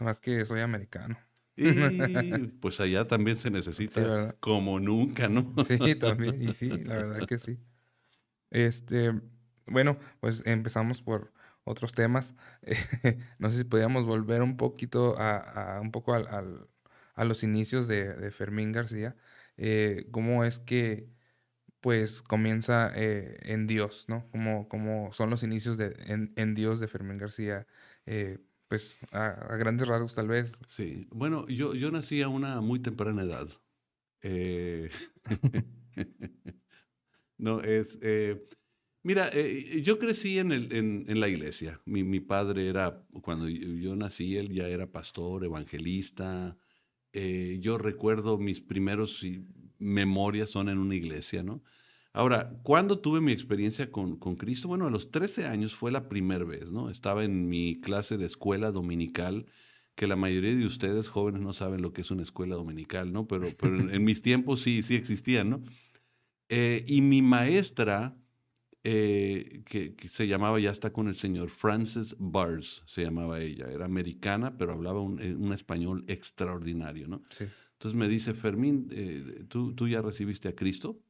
Más que soy americano. Y pues allá también se Sí, necesita ¿verdad? como nunca, ¿no? Sí, también. Y sí, la verdad que sí. Este, bueno, pues empezamos por otros temas. No sé si podíamos volver un poquito un poco a los inicios de Fermín García. Cómo es que pues comienza en Dios, ¿no? Cómo son los inicios en Dios de Fermín García. Pues a grandes rasgos tal vez. Sí, bueno, yo nací a una muy temprana edad. Eh, no, mira, yo crecí en la iglesia. Mi padre era, cuando yo nací, él ya era pastor, evangelista. Yo recuerdo mis primeros memorias son en una iglesia, ¿no? Ahora, ¿cuándo tuve mi experiencia con Cristo? Bueno, a los 13 años fue la primera vez, ¿no? Estaba en mi clase de escuela dominical, que la mayoría de ustedes jóvenes no saben lo que es una escuela dominical, ¿no? Pero en mis tiempos sí existían, ¿no? Y mi maestra, que se llamaba, ya está con el Señor, Frances Bars, se llamaba ella. Era americana, pero hablaba un español extraordinario, ¿no? Sí, Entonces me dice, Fermín, ¿tú ya recibiste a Cristo?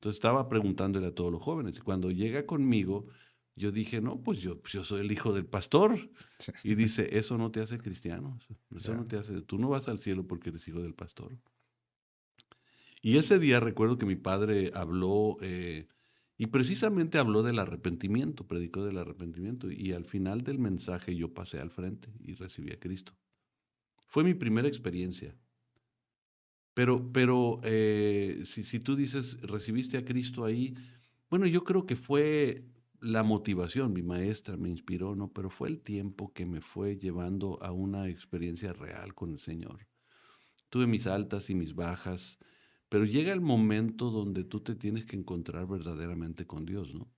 Entonces estaba preguntándole a todos los jóvenes. Y cuando llega conmigo, yo dije, no, pues yo soy el hijo del pastor. Sí. Y dice, eso no te hace cristiano. Eso Ya. no te hace, tú no vas al cielo porque eres hijo del pastor. Y ese día recuerdo que mi padre habló, y precisamente habló del arrepentimiento, predicó del arrepentimiento. Y al final del mensaje yo pasé al frente y recibí a Cristo. Fue mi primera experiencia. Pero si tú dices, recibiste a Cristo ahí, bueno, yo creo que fue la motivación, mi maestra me inspiró, ¿no? Pero fue el tiempo que me fue llevando a una experiencia real con el Señor. Tuve mis altas y mis bajas, pero llega el momento donde tú te tienes que encontrar verdaderamente con Dios, ¿no?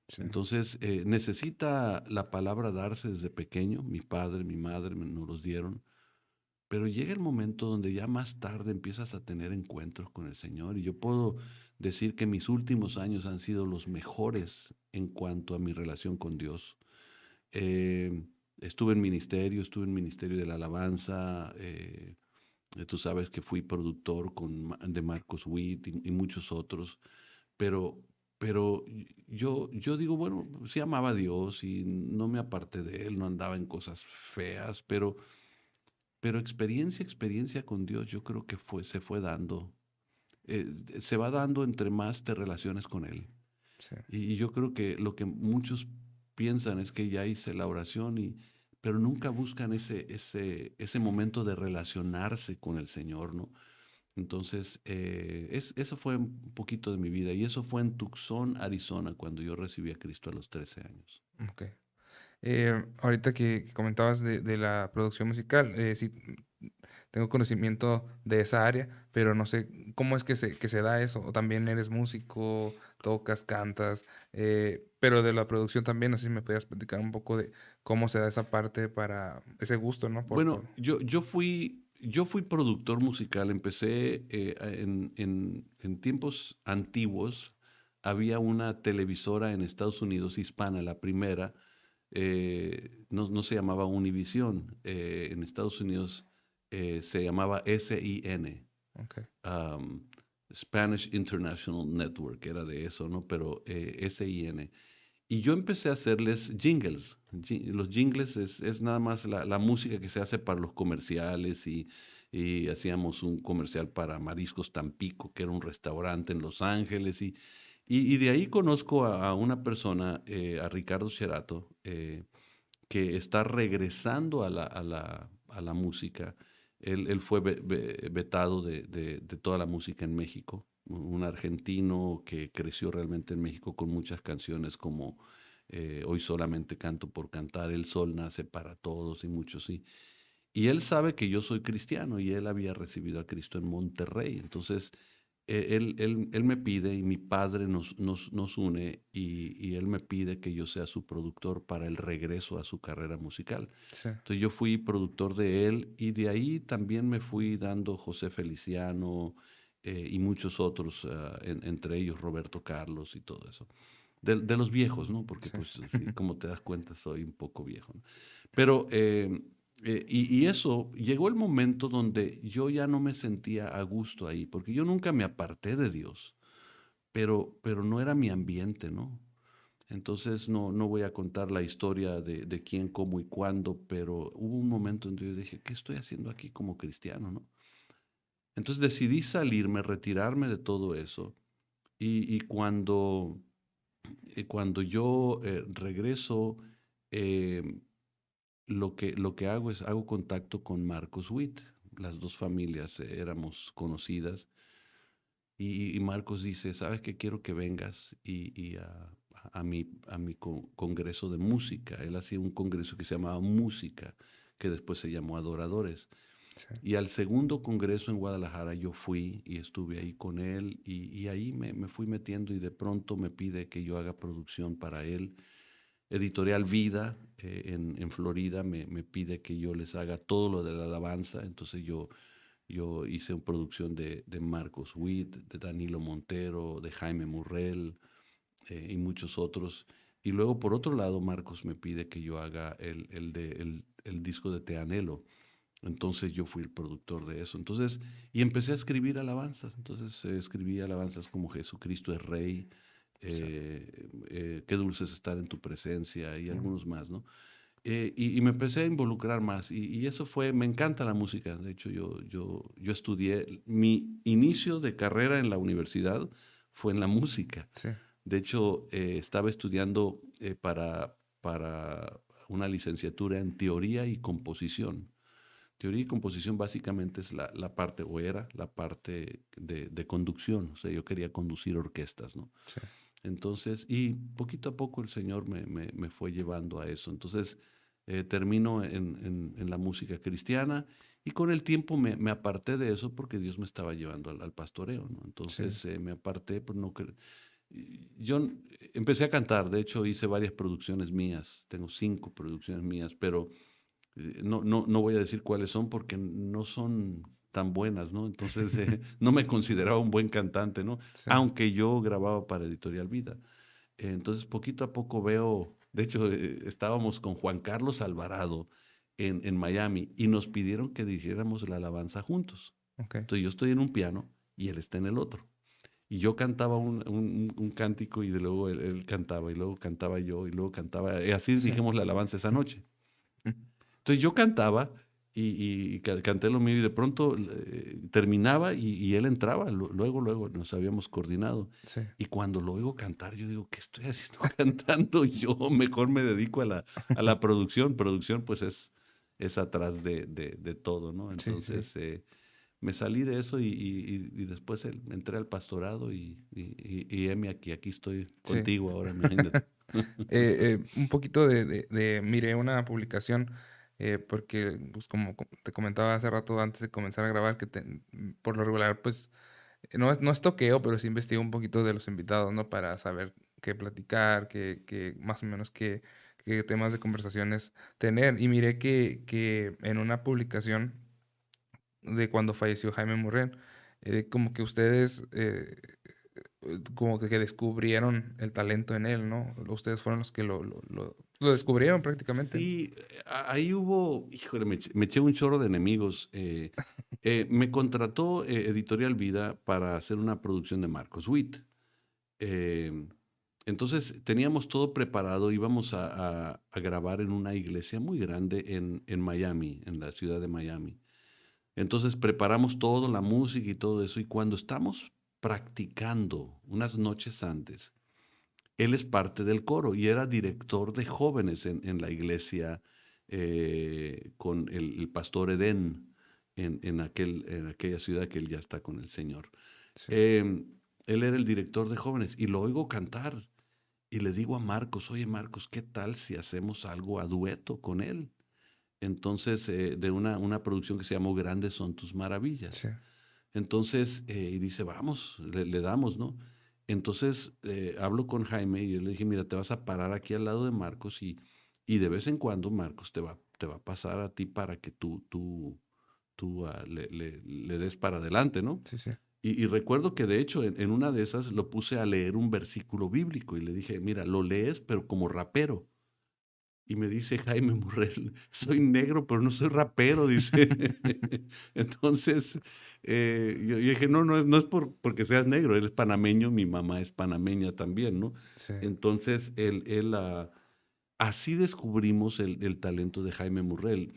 Sí. Entonces, necesita la palabra darse desde pequeño. Mi padre, mi madre nos los dieron. Pero llega el momento donde ya más tarde empiezas a tener encuentros con el Señor. Y yo puedo decir que mis últimos años han sido los mejores en cuanto a mi relación con Dios. Eh, estuve en ministerio de la alabanza. Tú sabes que fui productor de Marcos Witt y muchos otros. Pero, pero yo digo, bueno, sí amaba a Dios y no me aparté de Él, no andaba en cosas feas, pero experiencia con Dios yo creo que se fue dando, se va dando entre más te relaciones con Él. Sí. Y yo creo que lo que muchos piensan es que ya hice la oración, pero nunca buscan ese momento de relacionarse con el Señor, ¿no? Entonces, eso fue un poquito de mi vida y eso fue en Tucson, Arizona, cuando yo recibí a Cristo a los 13 años. Ok. Ahorita que comentabas de la producción musical, sí tengo conocimiento de esa área, pero no sé cómo es que se da eso. O también eres músico, tocas, cantas, pero de la producción también, no sé si me podías platicar un poco de cómo se da esa parte para ese gusto, ¿no? Bueno, yo fui productor musical. Empecé en tiempos antiguos. Había una televisora en Estados Unidos hispana, la primera. No se llamaba Univision. En Estados Unidos se llamaba SIN, Ok, um, Spanish International Network, era de eso, ¿no? Pero SIN. Y yo empecé a hacerles jingles. Los jingles es nada más la música que se hace para los comerciales y hacíamos un comercial para Mariscos Tampico, que era un restaurante en Los Ángeles. Y de ahí conozco a una persona, a Ricardo Sherato, que está regresando a la música. Él fue vetado de toda la música en México, un argentino que creció realmente en México con muchas canciones como Hoy solamente canto por cantar, El sol nace para todos y muchos. Y él sabe que yo soy cristiano y él había recibido a Cristo en Monterrey. Entonces, él me pide y mi padre nos une y él me pide que yo sea su productor para el regreso a su carrera musical. sí, Entonces yo fui productor de él y de ahí también me fui dando José Feliciano y muchos otros, entre ellos Roberto Carlos y todo eso. De los viejos, ¿no? Porque sí, pues así, como te das cuenta, soy un poco viejo, ¿no? Pero, y eso, llegó el momento donde yo ya no me sentía a gusto ahí, porque yo nunca me aparté de Dios, pero no era mi ambiente, ¿no? Entonces no voy a contar la historia de quién, cómo y cuándo, pero hubo un momento en que yo dije, ¿qué estoy haciendo aquí como cristiano, no? Entonces decidí salirme, retirarme de todo eso. Y cuando yo regreso, eh, lo que hago es, hago contacto con Marcos Witt. Las dos familias éramos conocidas. Y Marcos dice, ¿sabes qué? Quiero que vengas a mi congreso de música. Él hacía un congreso que se llamaba Música, que después se llamó Adoradores. sí, Y al segundo congreso en Guadalajara yo fui y estuve ahí con él y ahí me fui metiendo y de pronto me pide que yo haga producción para él. Editorial Vida en Florida me pide que yo les haga todo lo de la alabanza. Entonces yo hice una producción de Marcos Witt, de Danilo Montero, de Jaime Murrell y muchos otros. Y luego, por otro lado, Marcos me pide que yo haga el disco de Te Anhelo. Entonces yo fui el productor de eso. Entonces, y empecé a escribir alabanzas. Entonces escribí alabanzas como Jesucristo es Rey, Sí. Qué dulce es estar en tu presencia y Mm, algunos más, ¿no? Y me empecé a involucrar más y eso fue, me encanta la música. De hecho, yo estudié, mi inicio de carrera en la universidad fue en la música. sí. De hecho, estaba estudiando para una licenciatura en teoría y composición. Teoría y composición básicamente es la parte, o era la parte de conducción. O sea, yo quería conducir orquestas, ¿no? Sí. Entonces, y poquito a poco el Señor me fue llevando a eso. Entonces, termino en la música cristiana y con el tiempo me aparté de eso porque Dios me estaba llevando al pastoreo, ¿no? Sí. Entonces, me aparté, pues no, yo empecé a cantar. De hecho, hice varias producciones mías. Tengo 5 producciones mías, pero no voy a decir cuáles son porque no son tan buenas, ¿no? Entonces, no me consideraba un buen cantante, ¿no? Sí. Aunque yo grababa para Editorial Vida. Entonces, poquito a poco veo, de hecho, estábamos con Juan Carlos Alvarado en Miami y nos pidieron que dirigiéramos la alabanza juntos. Ok. Entonces, yo estoy en un piano y él está en el otro. Y yo cantaba un cántico y de luego él cantaba y luego cantaba yo y luego cantaba. Y así Sí. dirigimos la alabanza esa noche. Mm, Entonces yo cantaba canté lo mío y de pronto terminaba y él entraba. Luego nos habíamos coordinado. sí. Y cuando lo oigo cantar, yo digo, ¿qué estoy haciendo cantando yo? Mejor me dedico a la producción. Producción pues es atrás de todo, ¿no? Sí, sí. Entonces me salí de eso y después entré al pastorado y heme aquí estoy Sí. contigo ahora, imagínate. Un poquito miré una publicación, porque, pues, como te comentaba hace rato antes de comenzar a grabar, por lo regular, pues, no es toqueo, pero sí investigo un poquito de los invitados, ¿no? Para saber qué platicar, qué más o menos qué temas de conversaciones tener. Y miré que en una publicación de cuando falleció Jaime Murren, como que ustedes como que descubrieron el talento en él, ¿no? Ustedes fueron los que lo descubrieron prácticamente. Sí, ahí hubo, híjole, me eché un chorro de enemigos. Me contrató Editorial Vida para hacer una producción de Marcos Witt. Eh, entonces teníamos todo preparado, íbamos a grabar en una iglesia muy grande en Miami, en la ciudad de Miami. Entonces preparamos todo, la música y todo eso, y cuando estamos practicando unas noches antes, él es parte del coro y era director de jóvenes en la iglesia con el pastor Edén en aquella ciudad que él ya está con el Señor. Sí. Em, Él era el director de jóvenes y lo oigo cantar y le digo a Marcos, oye Marcos, ¿qué tal si hacemos algo a dueto con él? Entonces, de una producción que se llamó Grandes son tus maravillas. Sí. Entonces, y dice, vamos, le damos, ¿no? Entonces, hablo con Jaime y yo le dije, mira, te vas a parar aquí al lado de Marcos y de vez en cuando Marcos te va a pasar a ti para que tú le des para adelante, ¿no? Sí, sí. Y recuerdo que de hecho en una de esas lo puse a leer un versículo bíblico y le dije, mira, lo lees, pero como rapero. Y me dice Jaime Murrell, soy negro, pero no soy rapero, dice. Entonces, yo dije, no es porque seas negro, él es panameño, mi mamá es panameña también, ¿no? Sí. Entonces, así descubrimos el talento de Jaime Murrell.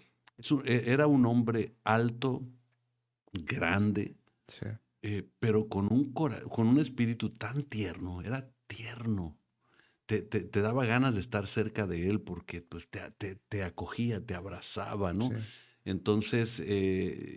Era un hombre alto, grande, Sí. pero con un espíritu tan tierno, era tierno. Te daba ganas de estar cerca de él porque pues, te acogía, te abrazaba, ¿no? Sí. Entonces,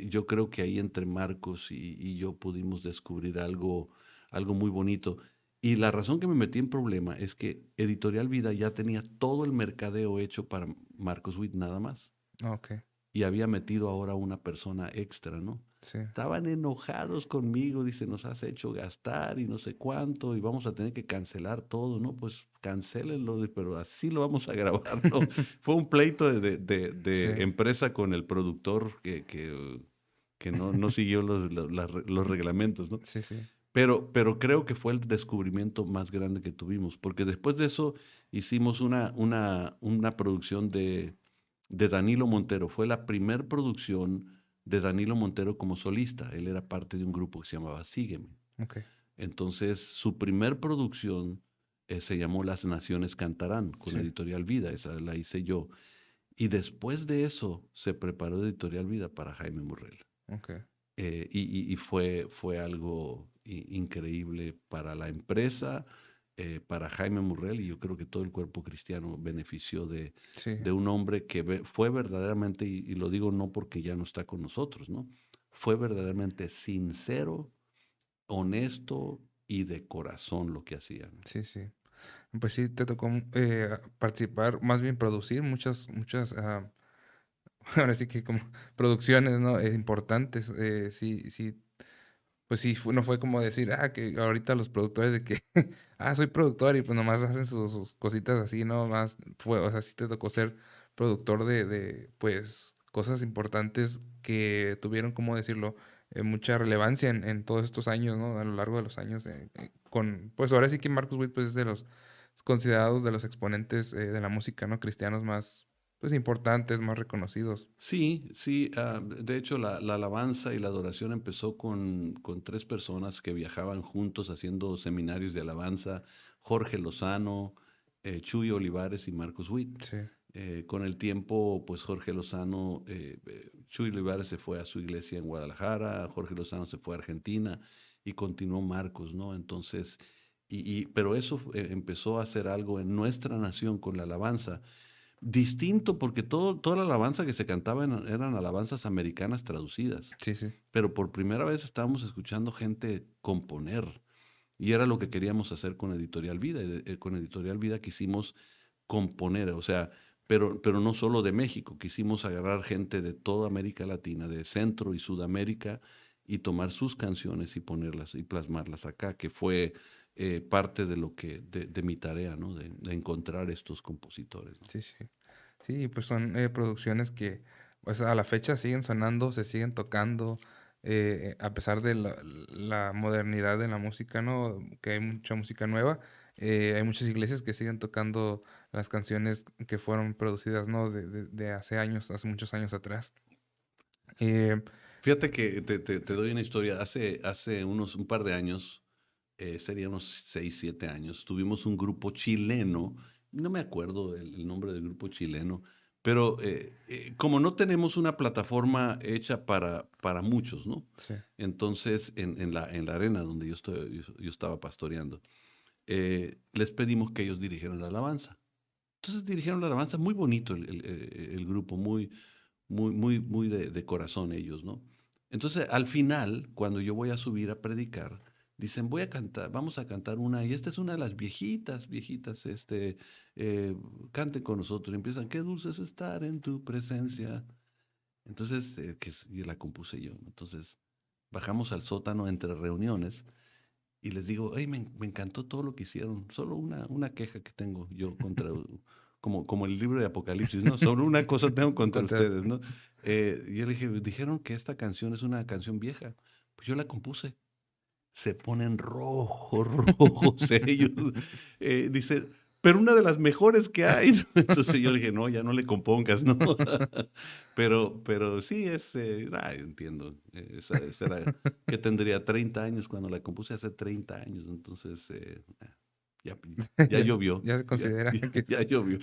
yo creo que ahí entre Marcos y yo pudimos descubrir algo muy bonito. Y la razón que me metí en problema es que Editorial Vida ya tenía todo el mercadeo hecho para Marcos Witt nada más Ok. y había metido ahora una persona extra, ¿no? Sí. Estaban enojados conmigo, dice, nos has hecho gastar y no sé cuánto y vamos a tener que cancelar todo, ¿no? Pues cancélenlo, pero así lo vamos a grabar, ¿no? Fue un pleito Sí. de empresa con el productor que no siguió los reglamentos, ¿no? Sí, sí. Pero creo que fue el descubrimiento más grande que tuvimos, porque después de eso hicimos una producción de Danilo Montero. Fue la primer producción de Danilo Montero como solista. Él era parte de un grupo que se llamaba Sígueme. Ok. Entonces, su primer producción se llamó Las Naciones Cantarán, con Sí. Editorial Vida. Esa la hice yo. Y después de eso se preparó Editorial Vida para Jaime Murrell. Ok. Y fue algo increíble para la empresa, para Jaime Murrell, y yo creo que todo el cuerpo cristiano benefició Sí. de un hombre que fue verdaderamente, y lo digo no porque ya no está con nosotros, ¿no? Fue verdaderamente sincero, honesto y de corazón lo que hacía, ¿no? Sí, sí. Pues sí, te tocó participar, más bien producir muchas, ahora sí que como producciones, ¿no? Importantes. Sí, sí, pues sí, no fue como decir, que ahorita los productores de que, soy productor y pues nomás hacen sus cositas así, ¿no? Más fue, o sea, sí te tocó ser productor pues, cosas importantes que tuvieron, ¿cómo decirlo? Mucha relevancia en todos estos años, ¿no? A lo largo de los años, pues ahora sí que Marcus Witt, pues es de los considerados de los exponentes de la música, ¿no? Cristianos más, pues importantes, más reconocidos. Sí, sí. De hecho, la alabanza y la adoración empezó con tres personas que viajaban juntos haciendo seminarios de alabanza: Jorge Lozano, Chuy Olivares y Marcus Witt. Sí, Con el tiempo, pues Jorge Lozano, Chuy Olivares se fue a su iglesia en Guadalajara, Jorge Lozano se fue a Argentina y continuó Marcos, ¿no? Entonces, pero eso empezó a hacer algo en nuestra nación con la alabanza. Distinto, porque toda la alabanza que se cantaba eran alabanzas americanas traducidas, sí, sí, pero por primera vez estábamos escuchando gente componer, y era lo que queríamos hacer con Editorial Vida. Con Editorial Vida quisimos componer, o sea, pero no solo de México, quisimos agarrar gente de toda América Latina, de Centro y Sudamérica, y tomar sus canciones y ponerlas y plasmarlas acá, que fue parte de de mi tarea, ¿no? De encontrar estos compositores, ¿no? sí, sí. Sí, pues son producciones que pues a la fecha siguen sonando, se siguen tocando, a pesar de la modernidad de la música, ¿no? Que hay mucha música nueva, hay muchas iglesias que siguen tocando las canciones que fueron producidas, ¿no? De hace años, hace muchos años atrás. Eh, Fíjate que te sí, doy una historia. Hace un par de años, sería unos 6, 7 años, tuvimos un grupo chileno. No me acuerdo el nombre del grupo chileno, pero como no tenemos una plataforma hecha para muchos, ¿no? sí, Entonces, en la arena donde yo estaba pastoreando, les pedimos que ellos dirigieran la alabanza. Entonces dirigieron la alabanza, muy bonito el grupo, muy de corazón ellos, ¿no? Entonces, al final, cuando yo voy a subir a predicar, dicen, voy a cantar, vamos a cantar una, y esta es una de las viejitas, viejitas, canten con nosotros, y empiezan, qué dulce es estar en tu presencia. Entonces, y la compuse yo, ¿no? Entonces, bajamos al sótano entre reuniones, y les digo, hey, me encantó todo lo que hicieron. Solo una queja que tengo yo contra, como el libro de Apocalipsis, ¿no? Solo una cosa tengo contra contra- ustedes, ¿no? Y yo le dije, dijeron que esta canción es una canción vieja. Pues yo la compuse. Se ponen rojos, rojos ellos. Dice, pero una de las mejores que hay, ¿no? Entonces yo le dije, no, ya no le compongas, ¿no? Pero sí, entiendo. Esa era, que tendría 30 años cuando la compuse hace 30 años. Entonces, ya, ya Ya, llovió, ya se considera que ya llovió.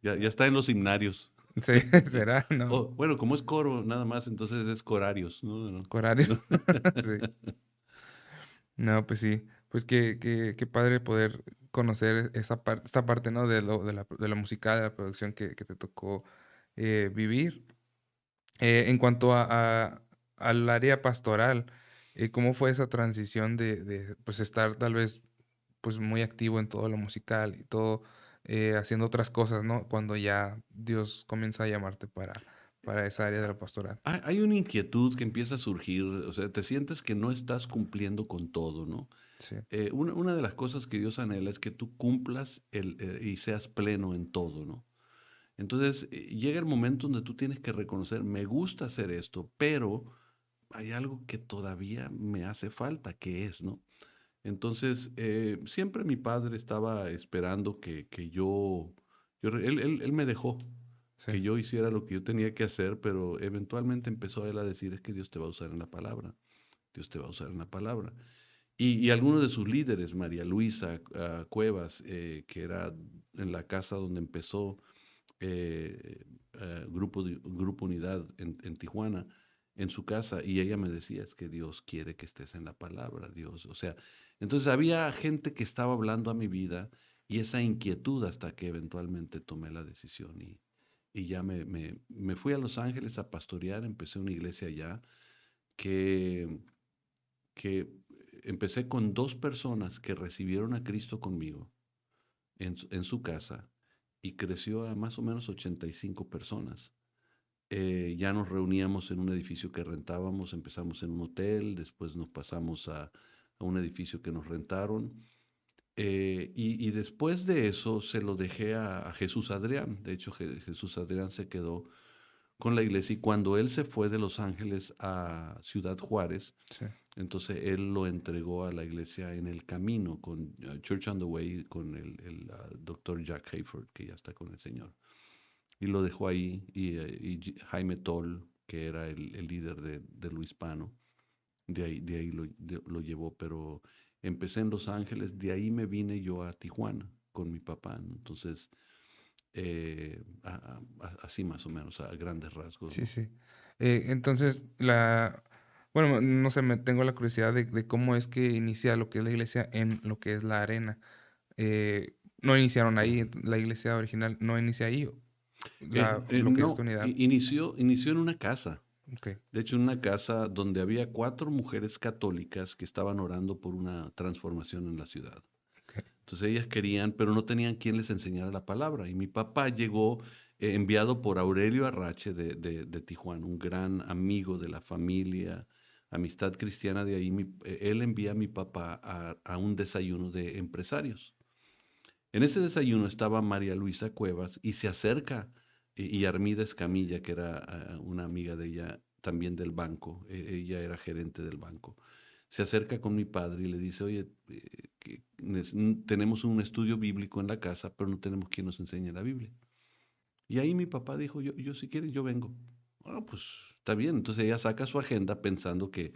Ya está en los himnarios. sí, será, ¿no? Bueno, como es coro nada más, entonces es corarios, ¿no? Horario. No. Sí. No, pues sí. Pues qué padre poder conocer esta parte, ¿no? De la musical, de la producción que te tocó vivir. En cuanto al área pastoral, ¿cómo fue esa transición de pues estar tal vez pues muy activo en todo lo musical y todo, haciendo otras cosas, ¿no? Cuando ya Dios comienza a llamarte para esa área de la pastoral. Hay una inquietud que empieza a surgir, o sea, te sientes que no estás cumpliendo con todo, ¿no? Sí, Una de las cosas que Dios anhela es que tú cumplas y seas pleno en todo, ¿no? Entonces, llega el momento donde tú tienes que reconocer, me gusta hacer esto, pero hay algo que todavía me hace falta, que es, ¿no? Entonces, siempre mi padre estaba esperando que él me dejó. Sí, que yo hiciera lo que yo tenía que hacer, pero eventualmente empezó él a decir, es que Dios te va a usar en la palabra, Dios te va a usar en la palabra. Y algunos de sus líderes, María Luisa Cuevas, que era en la casa donde empezó Grupo Unidad en Tijuana, en su casa, y ella me decía, es que Dios quiere que estés en la palabra, Dios. O sea, entonces había gente que estaba hablando a mi vida y esa inquietud hasta que eventualmente tomé la decisión y ya me fui a Los Ángeles a pastorear, empecé una iglesia allá que, que empecé con 2 personas que recibieron a Cristo conmigo en su casa y creció a más o menos 85 personas. Ya nos reuníamos en un edificio que rentábamos, empezamos en un hotel, después nos pasamos a un edificio que nos rentaron. Y después de eso se lo dejé a Jesús Adrián. De hecho, Jesús Adrián se quedó con la iglesia y cuando él se fue de Los Ángeles a Ciudad Juárez, sí. entonces él lo entregó a la iglesia en el camino con Church on the Way, con el doctor Jack Hayford, que ya está con el Señor. Y lo dejó ahí, y Jaime Toll, que era el líder de lo hispano, de ahí lo llevó, pero empecé en Los Ángeles, de ahí me vine yo a Tijuana con mi papá, ¿no? Entonces, así más o menos, a grandes rasgos, Sí, ¿no? sí. Entonces, bueno, no sé, me tengo la curiosidad de cómo es que inicia lo que es la iglesia en lo que es la arena. No iniciaron ahí, la iglesia original no inicia ahí, lo que es esta No, unidad. inició en una casa. Ok, De hecho, en una casa donde había 4 mujeres católicas que estaban orando por una transformación en la ciudad. ok, Entonces ellas querían, pero no tenían quien les enseñara la palabra. Y mi papá llegó enviado por Aurelio Arrache de Tijuana, un gran amigo de la familia, amistad cristiana de ahí. Él envía a mi papá a un desayuno de empresarios. En ese desayuno estaba María Luisa Cuevas y se acerca, y Armida Escamilla, que era una amiga de ella también del banco, ella era gerente del banco. Se acerca con mi padre y le dice, oye, tenemos un estudio bíblico en la casa, pero no tenemos quien nos enseñe la Biblia. Y ahí mi papá dijo, yo si quieren, yo vengo. Ah, pues está bien. Entonces ella saca su agenda pensando que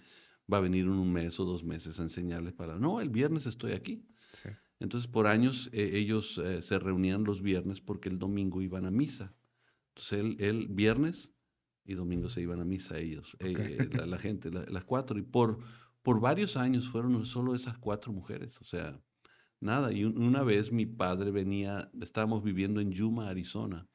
va a venir en un mes o 2 meses a enseñarles para... No, el viernes estoy aquí. sí, Entonces, por años ellos se reunían los viernes porque el domingo iban a misa. Entonces, él viernes y domingo se iban a misa ellos, ok. la gente, las 4. Y por varios años fueron solo esas 4 mujeres. O sea, nada. Y una vez mi padre venía, estábamos viviendo en Yuma, Arizona,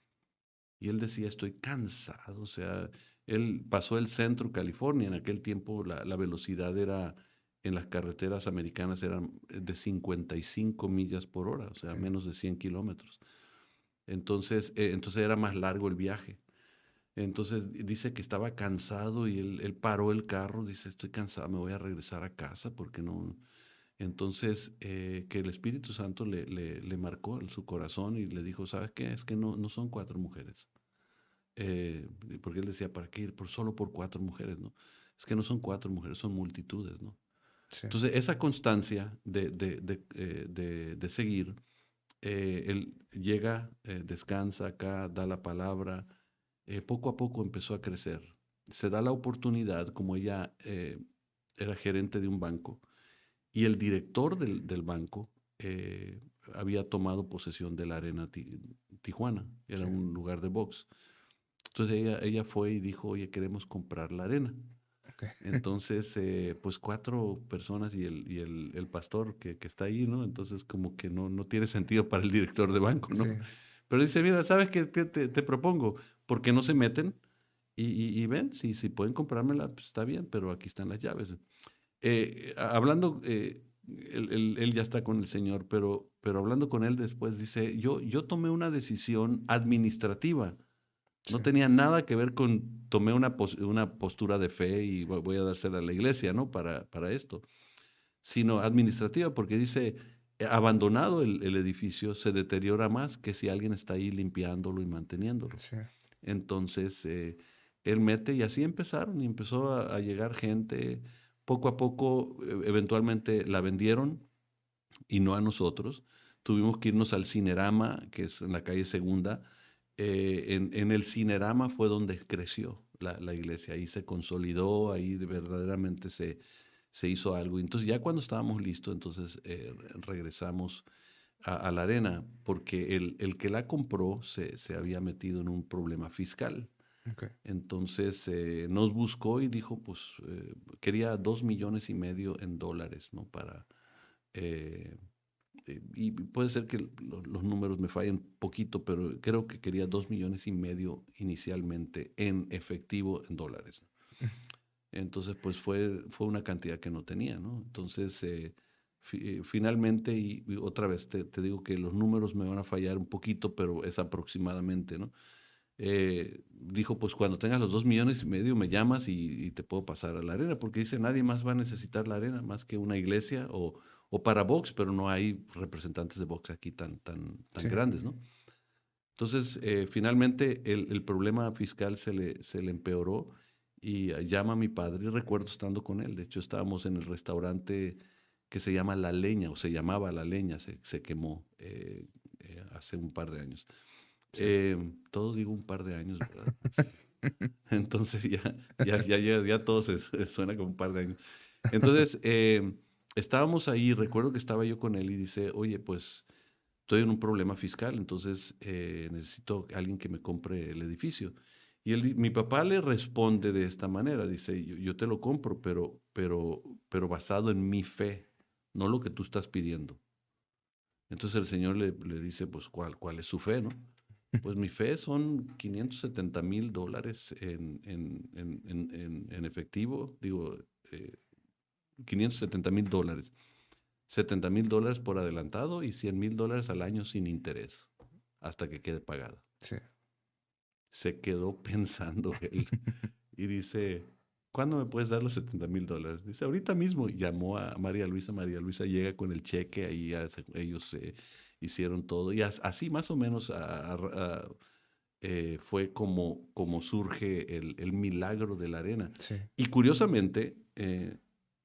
y él decía, estoy cansado. O sea, él pasó el centro California. En aquel tiempo la velocidad era, en las carreteras americanas eran de 55 millas por hora, o sea, Sí, menos de 100 kilómetros. Entonces era más largo el viaje. Entonces dice que estaba cansado y él paró el carro, dice, estoy cansado, me voy a regresar a casa porque no... Entonces, que el Espíritu Santo le marcó en su corazón y le dijo, ¿sabes qué? Es que no son 4 mujeres. Porque él decía, ¿para qué ir solo por 4 mujeres, no? Es que no son 4 mujeres, son multitudes, ¿no? sí, Entonces, esa constancia de seguir, él llega, descansa acá, da la palabra, poco a poco empezó a crecer. Se da la oportunidad, como ella era gerente de un banco, y el director del banco había tomado posesión de la Arena Tijuana, era sí. un lugar de box. Entonces ella fue y dijo, oye, queremos comprar la arena. Ok. Entonces, pues 4 personas y el pastor que está ahí, ¿no? Entonces como que no tiene sentido para el director de banco, Sí, ¿no? Pero dice, mira, ¿sabes qué te propongo? ¿Por qué no se meten? Y ven, si pueden comprármela, pues está bien, pero aquí están las llaves. Hablando, él ya está con el Señor, pero hablando con él después, dice, yo tomé una decisión administrativa. No sí, tenía nada que ver con, tomé una postura de fe y voy a dársela a la iglesia, ¿no? Para esto, sino administrativa, porque dice, abandonado el edificio se deteriora más que si alguien está ahí limpiándolo y manteniéndolo. sí, Entonces, él mete y así empezaron y empezó a llegar gente. Poco a poco, eventualmente la vendieron y no a nosotros. Tuvimos que irnos al Cinerama, que es en la calle Segunda, En el Cinerama fue donde creció la iglesia, ahí se consolidó, ahí verdaderamente se hizo algo. Entonces ya cuando estábamos listos, entonces regresamos a la arena, porque el que la compró se había metido en un problema fiscal. Ok. Entonces nos buscó y dijo, pues quería 2,5 millones en dólares, ¿no? Eh, y puede ser que los números me fallen poquito, pero creo que quería 2,5 millones inicialmente en efectivo en dólares. Entonces, pues fue una cantidad que no tenía, ¿no? Entonces, finalmente, y otra vez te digo que los números me van a fallar un poquito, pero es aproximadamente, ¿no? Dijo, pues cuando tengas los 2,5 millones me llamas y te puedo pasar a la arena, porque dice, nadie más va a necesitar la arena más que una iglesia o para box, pero no hay representantes de box aquí tan Sí. grandes, ¿no? Entonces, finalmente el problema fiscal se le empeoró y llama a mi padre y recuerdo estando con él. De hecho, estábamos en el restaurante que se llama La Leña, o se llamaba La Leña, se quemó hace un par de años. Sí. Todo digo un par de años, ¿verdad? Sí. Entonces ya todo suena como un par de años. Entonces, estábamos ahí, recuerdo que estaba yo con él y dice, oye, pues estoy en un problema fiscal, entonces necesito alguien que me compre el edificio. Y mi papá le responde de esta manera, dice, yo te lo compro, pero basado en mi fe, no lo que tú estás pidiendo. Entonces el señor le dice, pues, ¿cuál es su fe, no? Pues mi fe son $570,000 en efectivo, digo, $570,000. $70,000 por adelantado y $100,000 al año sin interés, hasta que quede pagada. Sí. Se quedó pensando él y dice, ¿cuándo me puedes dar los $70,000? Dice, ahorita mismo. Llamó a María Luisa. María Luisa llega con el cheque, ahí ellos hicieron todo. Y así más o menos fue como surge el milagro de la arena. Sí. Y curiosamente,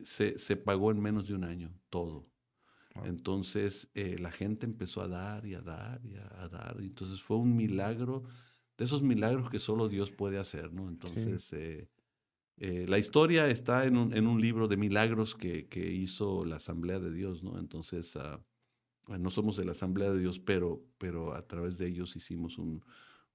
se pagó en menos de un año todo. Wow. Entonces la gente empezó a dar y a dar y a dar. Y entonces fue un milagro, de esos milagros que solo Dios puede hacer, ¿no? Sí. Entonces la historia está en un libro de milagros que hizo la Asamblea de Dios, ¿no? Entonces bueno, no somos de la Asamblea de Dios, pero a través de ellos hicimos un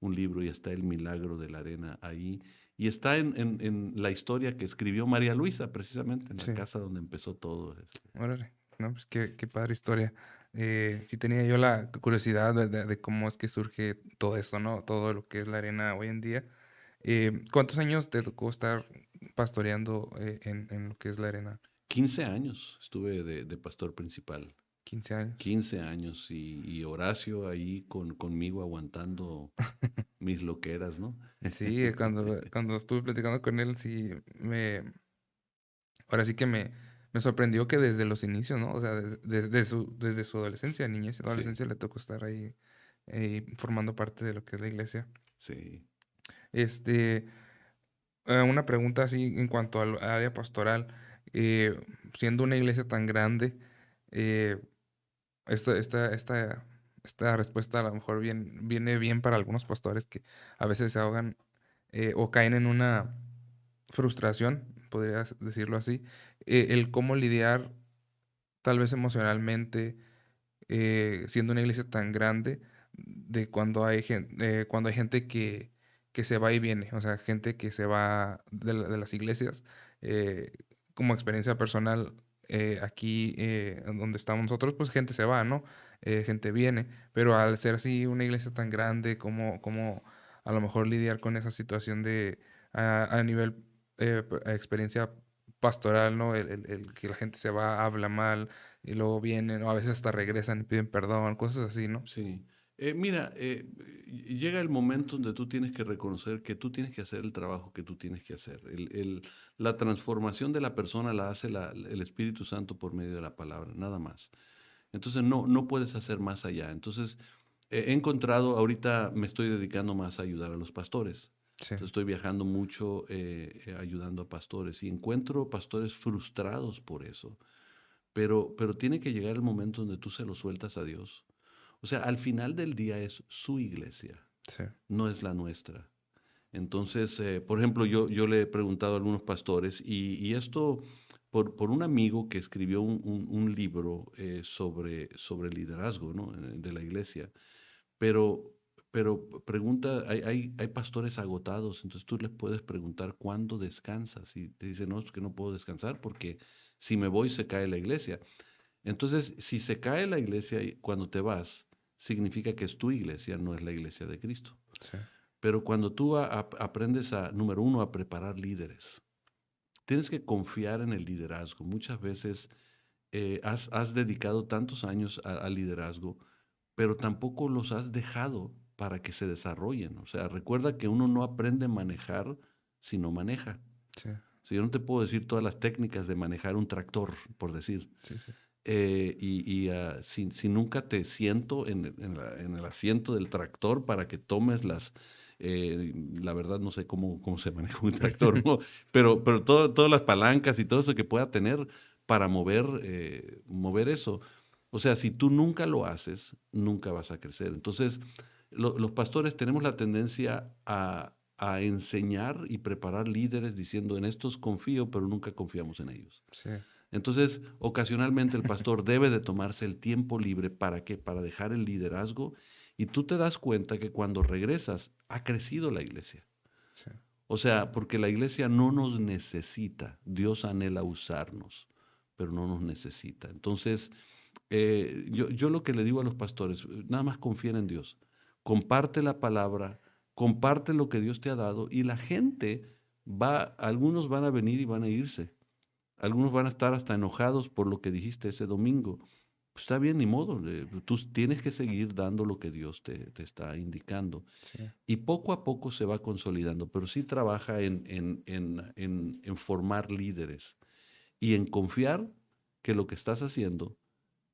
libro y está el milagro de la arena ahí. Y está en la historia que escribió María Luisa, precisamente, en la Sí. casa donde empezó todo. Órale. No, pues qué padre historia. Sí tenía yo la curiosidad de cómo es que surge todo esto, ¿no? Todo lo que es la arena hoy en día. ¿Cuántos años te tocó estar pastoreando en lo que es la arena? 15 años estuve de pastor principal. 15 años. 15 años y Horacio ahí conmigo aguantando mis loqueras, ¿no? Sí, cuando estuve platicando con él, sí, ahora sí que me sorprendió que desde los inicios, ¿no? O sea, desde su adolescencia, niñez y Sí, adolescencia le tocó estar ahí formando parte de lo que es la iglesia. sí, Este, una pregunta así en cuanto al área pastoral, eh, siendo una iglesia tan grande, eh, esta, esta, esta, esta respuesta a lo mejor viene bien para algunos pastores que a veces se ahogan o caen en una frustración, podrías decirlo así, el cómo lidiar tal vez emocionalmente, siendo una iglesia tan grande, de cuando hay gente que se va y viene, o sea, gente que se va de las iglesias. eh, Como experiencia personal, aquí en donde estamos nosotros, pues gente se va, ¿no? Gente viene, pero al ser así una iglesia tan grande, como a lo mejor lidiar con esa situación a nivel experiencia pastoral, ¿no? El que la gente se va, habla mal, y luego vienen, o a veces hasta regresan y piden perdón, cosas así, ¿no? sí. Mira, llega el momento donde tú tienes que reconocer que tú tienes que hacer el trabajo que tú tienes que hacer. La transformación de la persona la hace el Espíritu Santo por medio de la palabra, nada más. Entonces no puedes hacer más allá. Entonces he encontrado, ahorita me estoy dedicando más a ayudar a los pastores. Sí, Entonces estoy viajando mucho ayudando a pastores y encuentro pastores frustrados por eso. Pero tiene que llegar el momento donde tú se lo sueltas a Dios. O sea, al final del día es su iglesia. Sí, no es la nuestra. Entonces, por ejemplo, yo le he preguntado a algunos pastores y esto por un amigo que escribió un libro sobre liderazgo, ¿no? De la iglesia, pero, pero pregunta, hay pastores agotados, entonces tú les puedes preguntar cuándo descansas y te dicen, no, es que no puedo descansar porque si me voy se cae la iglesia. Entonces, si se cae la iglesia cuando te vas, significa que es tu iglesia, no es la iglesia de Cristo. sí, Pero cuando tú aprendes número uno, a preparar líderes, tienes que confiar en el liderazgo. Muchas veces has dedicado tantos años al liderazgo, pero tampoco los has dejado para que se desarrollen. O sea, recuerda que uno no aprende a manejar si no maneja. sí, O sea, yo no te puedo decir todas las técnicas de manejar un tractor, por decir. sí, sí, Si nunca te siento en el asiento del tractor para que tomes la verdad no sé cómo se maneja un tractor, ¿no? Pero todas las palancas y todo eso que pueda tener para mover eso. O sea, si tú nunca lo haces, nunca vas a crecer. Entonces, los pastores tenemos la tendencia a enseñar y preparar líderes diciendo, en estos confío, pero nunca confiamos en ellos. sí, Entonces, ocasionalmente el pastor debe de tomarse el tiempo libre. ¿Para qué? Para dejar el liderazgo. Y tú te das cuenta que cuando regresas, ha crecido la iglesia. sí, O sea, porque la iglesia no nos necesita. Dios anhela usarnos, pero no nos necesita. Entonces, yo lo que le digo a los pastores, nada más confíen en Dios. Comparte la palabra, comparte lo que Dios te ha dado y la gente algunos van a venir y van a irse. Algunos van a estar hasta enojados por lo que dijiste ese domingo. Pues está bien, ni modo. Tú tienes que seguir dando lo que Dios te está indicando. sí, Y poco a poco se va consolidando, pero sí trabaja en formar líderes y en confiar que lo que estás haciendo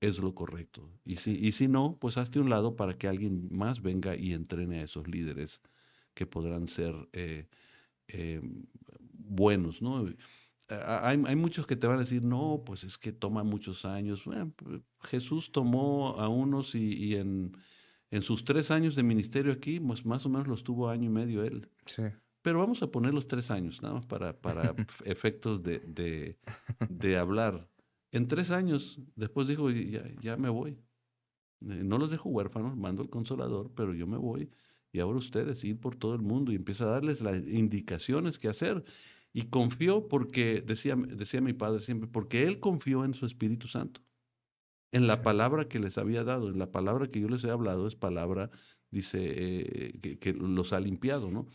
es lo correcto. sí, Y si no, pues hazte a un lado para que alguien más venga y entrene a esos líderes que podrán ser eh, buenos, ¿no? Hay muchos que te van a decir, no, pues es que toma muchos años. Bueno, Jesús tomó a unos en sus 3 años de ministerio aquí, pues más o menos los tuvo año y medio él. sí. Pero vamos a poner los 3 años, nada más para efectos de hablar. En 3 años, después dijo, ya me voy. No los dejo huérfanos, mando al consolador, pero yo me voy. Y ahora ustedes ir por todo el mundo y empieza a darles las indicaciones que hacer. Y confió porque, decía mi padre siempre, porque él confió en su Espíritu Santo, en Sí, la palabra que les había dado, en la palabra que yo les he hablado, es palabra, dice, que los ha limpiado, ¿no?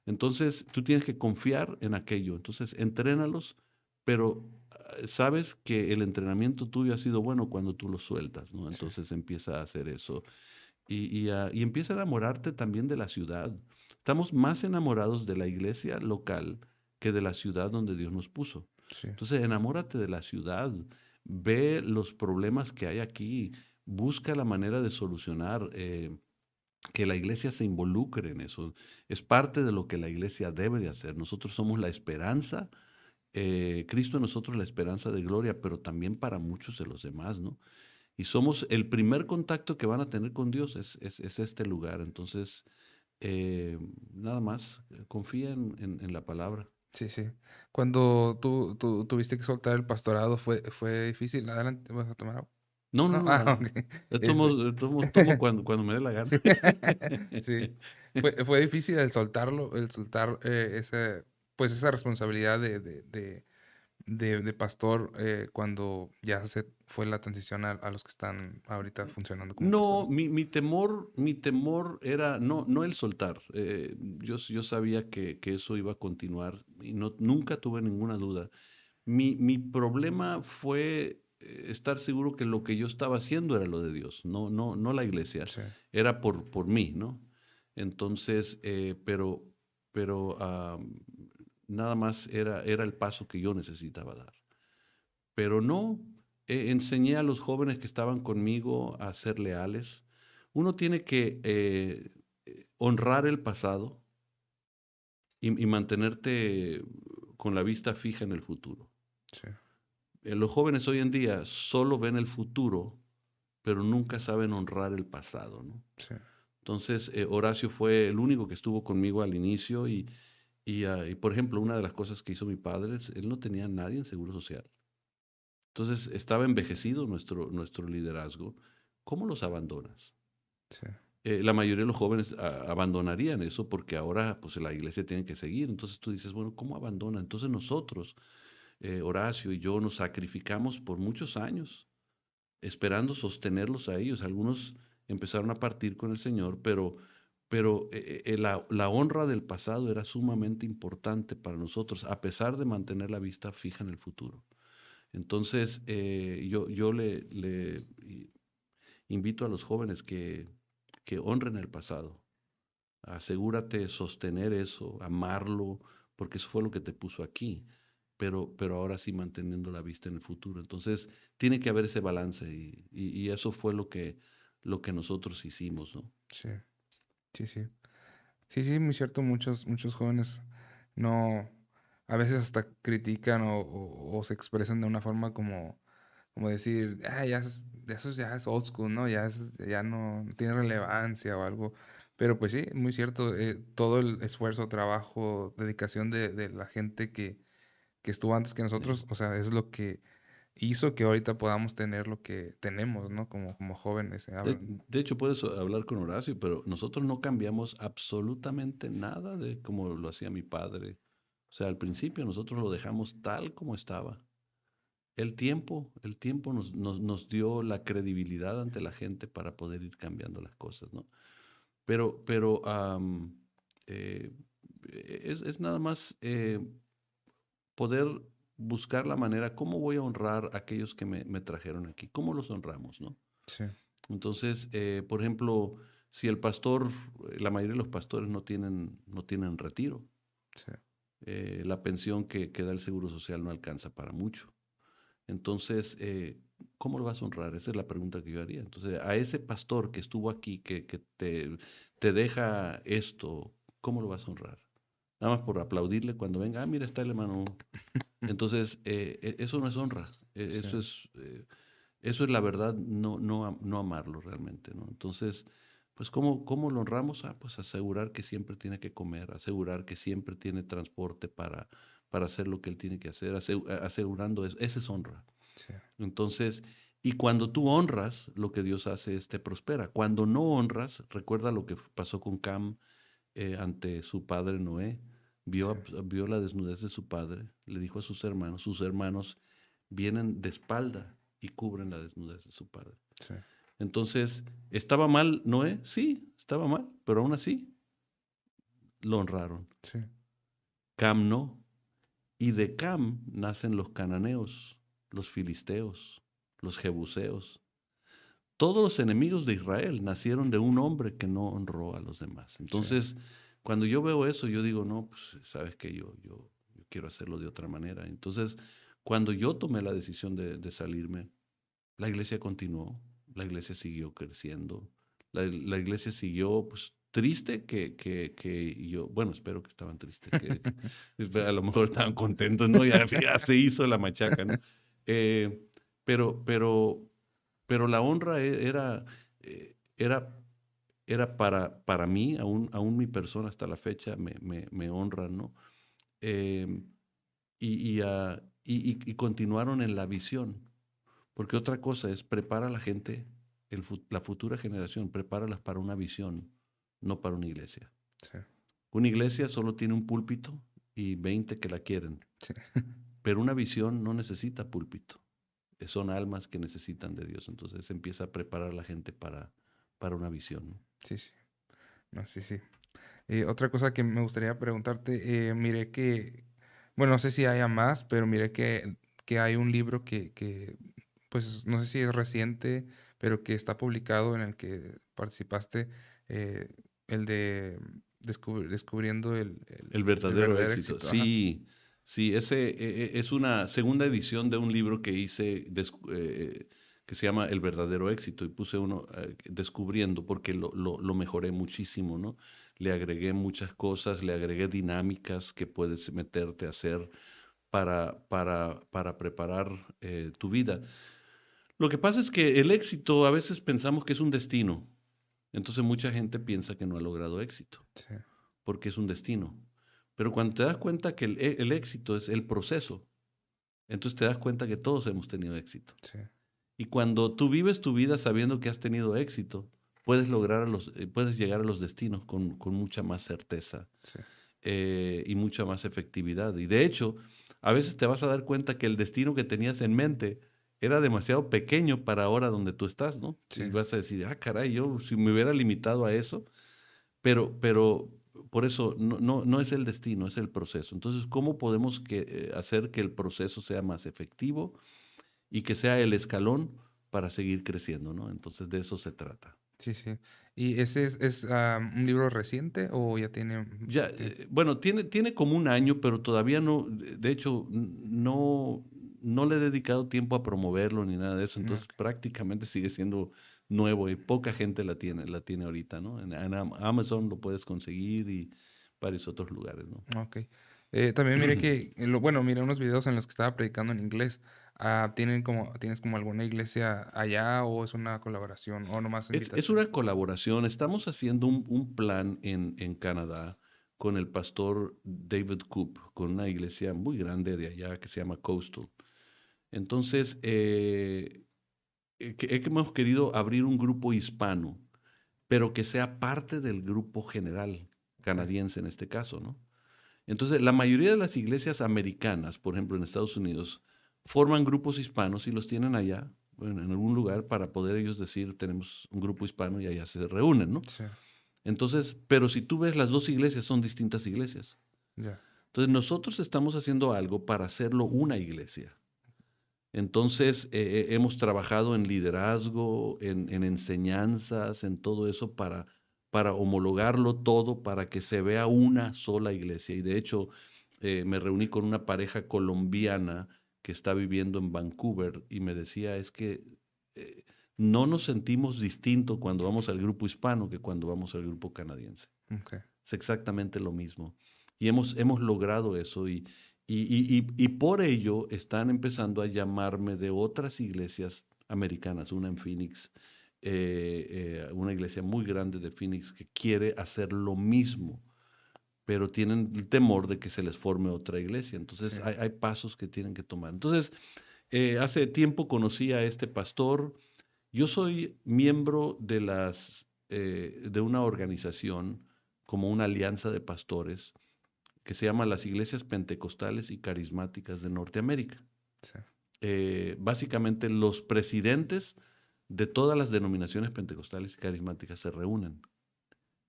Entonces, tú tienes que confiar en aquello. Entonces, entrénalos, pero sabes que el entrenamiento tuyo ha sido bueno cuando tú lo sueltas, ¿no? sí, Entonces empieza a hacer eso. Y empieza a enamorarte también de la ciudad. Estamos más enamorados de la iglesia local que de la ciudad donde Dios nos puso. sí, Entonces, enamórate de la ciudad, ve los problemas que hay aquí, busca la manera de solucionar. Que la iglesia se involucre en eso. Es parte de lo que la iglesia debe de hacer. Nosotros somos la esperanza, Cristo en nosotros la esperanza de gloria, pero también para muchos de los demás, ¿no? Y somos el primer contacto que van a tener con Dios, es este lugar. Entonces, eh, nada más, confía en la palabra. sí, sí. Cuando tú tuviste que soltar el pastorado, ¿fue difícil? Adelante, ¿vas a tomar agua? No, no, No, no, ok. yo Este, tomo cuando me dé la gana. sí, sí. Fue difícil el soltarlo, el soltar, pues, esa responsabilidad de pastor, cuando ya se fue la transición a los que están ahorita funcionando como No, pastores. mi temor era no el soltar. Yo sabía que eso iba a continuar y nunca tuve ninguna duda. Mi problema fue estar seguro que lo que yo estaba haciendo era lo de Dios, no la iglesia, Sí, era por mí, ¿no? Entonces, pero nada más era el paso que yo necesitaba dar. Pero no, enseñé a los jóvenes que estaban conmigo a ser leales. Uno tiene que honrar el pasado y mantenerte con la vista fija en el futuro. sí, Los jóvenes hoy en día solo ven el futuro, pero nunca saben honrar el pasado, ¿no? sí, Entonces, Horacio fue el único que estuvo conmigo al inicio y, por ejemplo, una de las cosas que hizo mi padre, él no tenía a nadie en Seguro Social. Entonces, estaba envejecido nuestro liderazgo. ¿Cómo los abandonas? Sí, La mayoría de los jóvenes abandonarían eso porque ahora pues la iglesia tiene que seguir. Entonces tú dices, bueno, ¿cómo abandona? Entonces nosotros, Horacio y yo, nos sacrificamos por muchos años esperando sostenerlos a ellos. Algunos empezaron a partir con el Señor, pero la honra del pasado era sumamente importante para nosotros, a pesar de mantener la vista fija en el futuro. Entonces, yo le invito a los jóvenes que honren el pasado. Asegúrate de sostener eso, amarlo, porque eso fue lo que te puso aquí, pero ahora sí manteniendo la vista en el futuro. Entonces, tiene que haber ese balance y eso fue lo que nosotros hicimos, ¿no? sí, sí, sí. Sí, sí, muy cierto. Muchos jóvenes no, a veces hasta critican o se expresan de una forma como decir, ah, eso ya es old school, ¿no? Ya no tiene relevancia o algo. Pero pues sí, muy cierto. Todo el esfuerzo, trabajo, dedicación de la gente que estuvo antes que Eh, nosotros, o sea, es lo que hizo que ahorita podamos tener lo que tenemos, ¿no? Como jóvenes, De, hablan. de hecho, puedes hablar con Horacio, pero nosotros no cambiamos absolutamente nada de como lo hacía mi padre. O sea, al principio nosotros lo dejamos tal como estaba. El tiempo nos dio la credibilidad ante la gente para poder ir cambiando las cosas, ¿no? Pero eh, es nada más poder buscar la manera, ¿cómo voy a honrar a aquellos que me trajeron aquí? ¿Cómo los honramos, no? Sí, Entonces, por ejemplo, si el pastor, la mayoría de los pastores no tienen retiro, sí, la pensión que da el Seguro Social no alcanza para mucho. Entonces, ¿cómo lo vas a honrar? Esa es la pregunta que yo haría. Entonces, a ese pastor que estuvo aquí, que te deja esto, ¿cómo lo vas a honrar? Nada más por aplaudirle cuando venga, mira, está el hermano. Entonces, eso no es honra. sí, Eso es la verdad, no amarlo realmente, ¿no? Entonces, pues, ¿cómo lo honramos? Pues asegurar que siempre tiene que comer, asegurar que siempre tiene transporte para hacer lo que él tiene que hacer, asegurando eso. Esa es honra. sí, Entonces, y cuando tú honras, lo que Dios hace es te prospera. Cuando no honras, recuerda lo que pasó con Cam ante su padre Noé. sí, Vio la desnudez de su padre, le dijo a sus hermanos vienen de espalda y cubren la desnudez de su padre. sí, Entonces, ¿estaba mal Noé? Sí, estaba mal, pero aún así lo honraron. sí, Cam no. Y de Cam nacen los cananeos, los filisteos, los jebuseos. Todos los enemigos de Israel nacieron de un hombre que no honró a los demás. sí, Entonces, cuando yo veo eso, yo digo, no, pues sabes que yo quiero hacerlo de otra manera. Entonces, cuando yo tomé la decisión de salirme, la iglesia continuó, la iglesia siguió creciendo, la iglesia siguió pues, triste que yo, bueno, espero que estaban tristes, a lo mejor estaban contentos, ¿no? Ya se hizo la machaca, ¿no? Eh, pero, pero, pero la honra era para mí, aún mi persona hasta la fecha me honra, ¿no? Eh, y continuaron en la visión. Porque otra cosa es prepara a la gente, la futura generación, prepáralas para una visión, no para una iglesia. sí, Una iglesia solo tiene un púlpito y 20 que la quieren, sí, pero una visión no necesita púlpito. Son almas que necesitan de Dios. Entonces empieza a preparar a la gente para una visión, ¿no? sí, sí. No, sí, sí. Otra cosa que me gustaría preguntarte, miré que, bueno, no sé si haya más, pero miré que hay un libro pues no sé si es reciente, pero que está publicado en el que participaste, eh, el de descubriendo El el verdadero verdadero éxito. éxito. Ajá. Sí, sí, ese es una segunda edición de un libro que hice que se llama El verdadero éxito y puse uno descubriendo porque lo mejoré muchísimo, ¿no? Le agregué muchas cosas, le agregué dinámicas que puedes meterte a hacer para preparar tu vida. Lo que pasa es que el éxito a veces pensamos que es un destino. Entonces mucha gente piensa que no ha logrado éxito, Sí, porque es un destino. Pero cuando te das cuenta que el éxito es el proceso, entonces te das cuenta que todos hemos tenido éxito. sí, Y cuando tú vives tu vida sabiendo que has tenido éxito, puedes llegar a los destinos con mucha más certeza sí. y mucha más efectividad. Y de hecho, a veces te vas a dar cuenta que el destino que tenías en mente era demasiado pequeño para ahora donde tú estás, ¿no? Sí, Y vas a decir, ah, caray, yo si me hubiera limitado a eso, pero por eso no es el destino, es el proceso. Entonces, ¿cómo podemos hacer que el proceso sea más efectivo y que sea el escalón para seguir creciendo, ¿no? Entonces, de eso se trata. sí, sí. ¿Y ese es un libro reciente o ya tiene Ya, tiempo? bueno, tiene como un año, pero todavía no, de hecho, no le he dedicado tiempo a promoverlo ni nada de eso, entonces Ok, prácticamente sigue siendo nuevo y poca gente la tiene ahorita, ¿no? En Amazon lo puedes conseguir y varios otros lugares, ¿no? ok. También miré que, bueno, miré unos videos en los que estaba predicando en inglés. ¿Tienes como alguna iglesia allá o es una colaboración o nomás Es invitación? una colaboración. Estamos haciendo un plan en Canadá con el pastor David Coop, con una iglesia muy grande de allá que se llama Coastal. Entonces, hemos querido abrir un grupo hispano, pero que sea parte del grupo general Ok, canadiense en este caso, ¿no? Entonces, la mayoría de las iglesias americanas, por ejemplo, en Estados Unidos, forman grupos hispanos y los tienen allá, bueno, en algún lugar, para poder ellos decir, tenemos un grupo hispano y allá se reúnen, ¿no? sí, Entonces, pero si tú ves las dos iglesias, son distintas iglesias. ya. Entonces, nosotros estamos haciendo algo para hacerlo una iglesia. Entonces, hemos trabajado en liderazgo, en enseñanzas, en todo eso para homologarlo todo, para que se vea una sola iglesia. Y de hecho, me reuní con una pareja colombiana que está viviendo en Vancouver y me decía, es que eh, no nos sentimos distinto cuando vamos al grupo hispano que cuando vamos al grupo canadiense. Ok, Es exactamente lo mismo. Y hemos logrado eso y por ello están empezando a llamarme de otras iglesias americanas, una en Phoenix, una iglesia muy grande de Phoenix que quiere hacer lo mismo, pero tienen el temor de que se les forme otra iglesia. sí, Entonces hay pasos que tienen que tomar. Entonces, hace tiempo conocí a este pastor. Yo soy miembro de una organización como una alianza de pastores que se llama las Iglesias Pentecostales y Carismáticas de Norteamérica. sí. Básicamente los presidentes de todas las denominaciones pentecostales y carismáticas se reúnen.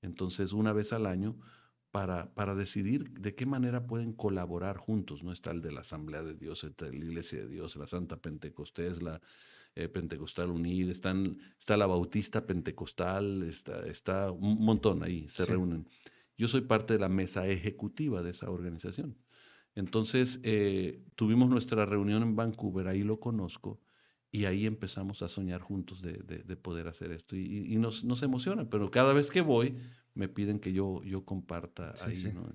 Entonces, una vez al año para decidir de qué manera pueden colaborar juntos, ¿no? Está el de la Asamblea de Dios, está la Iglesia de Dios, la Santa Pentecostés, la Pentecostal Unida, está la Bautista Pentecostal, está un montón ahí, se Sí, reúnen. Yo soy parte de la mesa ejecutiva de esa organización. Entonces, tuvimos nuestra reunión en Vancouver, ahí lo conozco, y ahí empezamos a soñar juntos de poder hacer esto. Y nos emociona, pero cada vez que voy, me piden que yo comparta sí, ahí, sí. ¿no?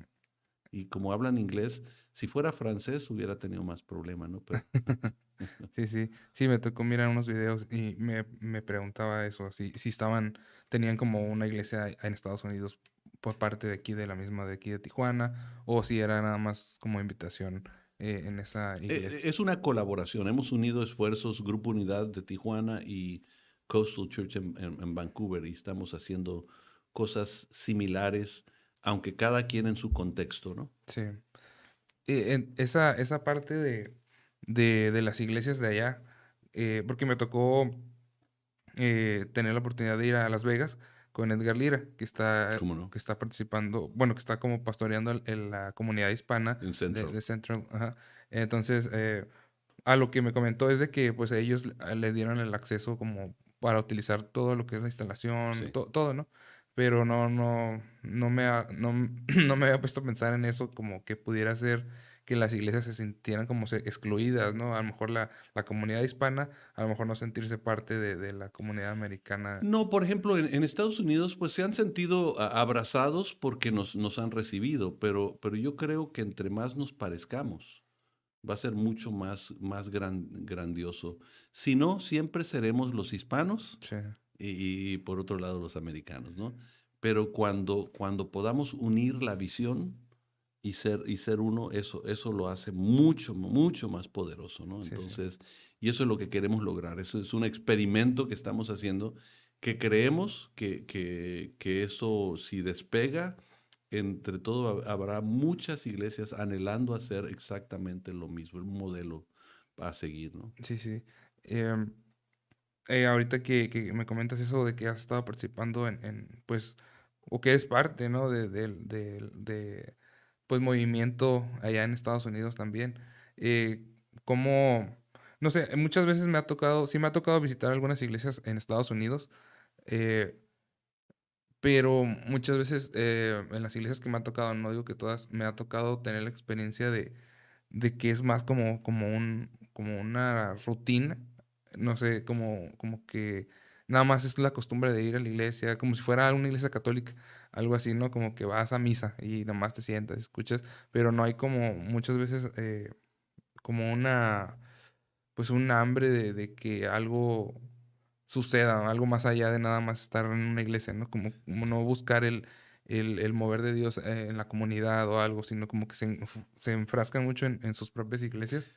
Y como hablan inglés, si fuera francés hubiera tenido más problema, ¿no? Pero Sí, sí, sí, me tocó mirar unos videos y me preguntaba eso, si tenían como una iglesia en Estados Unidos por parte de aquí, de la misma de aquí de Tijuana, o si era nada más como invitación en esa iglesia. es una colaboración. Hemos unido esfuerzos, Grupo Unidad de Tijuana y Coastal Church en Vancouver, y estamos haciendo cosas similares, aunque cada quien en su contexto, ¿no? Sí. Esa parte de las iglesias de allá, porque me tocó tener la oportunidad de ir a Las Vegas con Edgar Lira, ¿Cómo no? que está participando, bueno, que está como pastoreando la comunidad hispana En Central. de Central. Ajá. Entonces, a lo que me comentó es de que pues ellos le dieron el acceso como para utilizar todo lo que es la instalación, Sí. todo, ¿no? Pero no me había puesto a pensar en eso como que pudiera ser que las iglesias se sintieran como excluidas, ¿no? A lo mejor la comunidad hispana, a lo mejor no sentirse parte de la comunidad americana. No, por ejemplo, en Estados Unidos, pues se han sentido abrazados porque nos han recibido, pero yo creo que entre más nos parezcamos, va a ser mucho más grandioso. Si no, siempre seremos los hispanos Sí, y por otro lado los americanos, ¿no? Pero cuando podamos unir la visión y ser uno, eso lo hace mucho, mucho más poderoso, ¿no? Sí, sí. Entonces, y eso es lo que queremos lograr. Eso es un experimento que estamos haciendo, que creemos que eso, si despega, entre todo habrá muchas iglesias anhelando hacer exactamente lo mismo, el modelo a seguir, ¿no? Sí, sí. Em, ahorita que me comentas eso de que has estado participando pues, o que es parte, ¿no? Pues, movimiento allá en Estados Unidos también. ¿Cómo? No sé, muchas veces sí me ha tocado visitar algunas iglesias en Estados Unidos, eh, pero muchas veces en las iglesias que me ha tocado, no digo que todas, me ha tocado tener la experiencia de que es más como una rutina, no sé, como que nada más es la costumbre de ir a la iglesia, como si fuera una iglesia católica, algo así, ¿no? Como que vas a misa y nada más te sientas, escuchas, pero no hay como muchas veces como pues un hambre de que algo suceda, algo más allá de nada más estar en una iglesia, ¿no? Como no buscar el mover de Dios en la comunidad o algo, sino como que se enfrascan mucho en sus propias iglesias.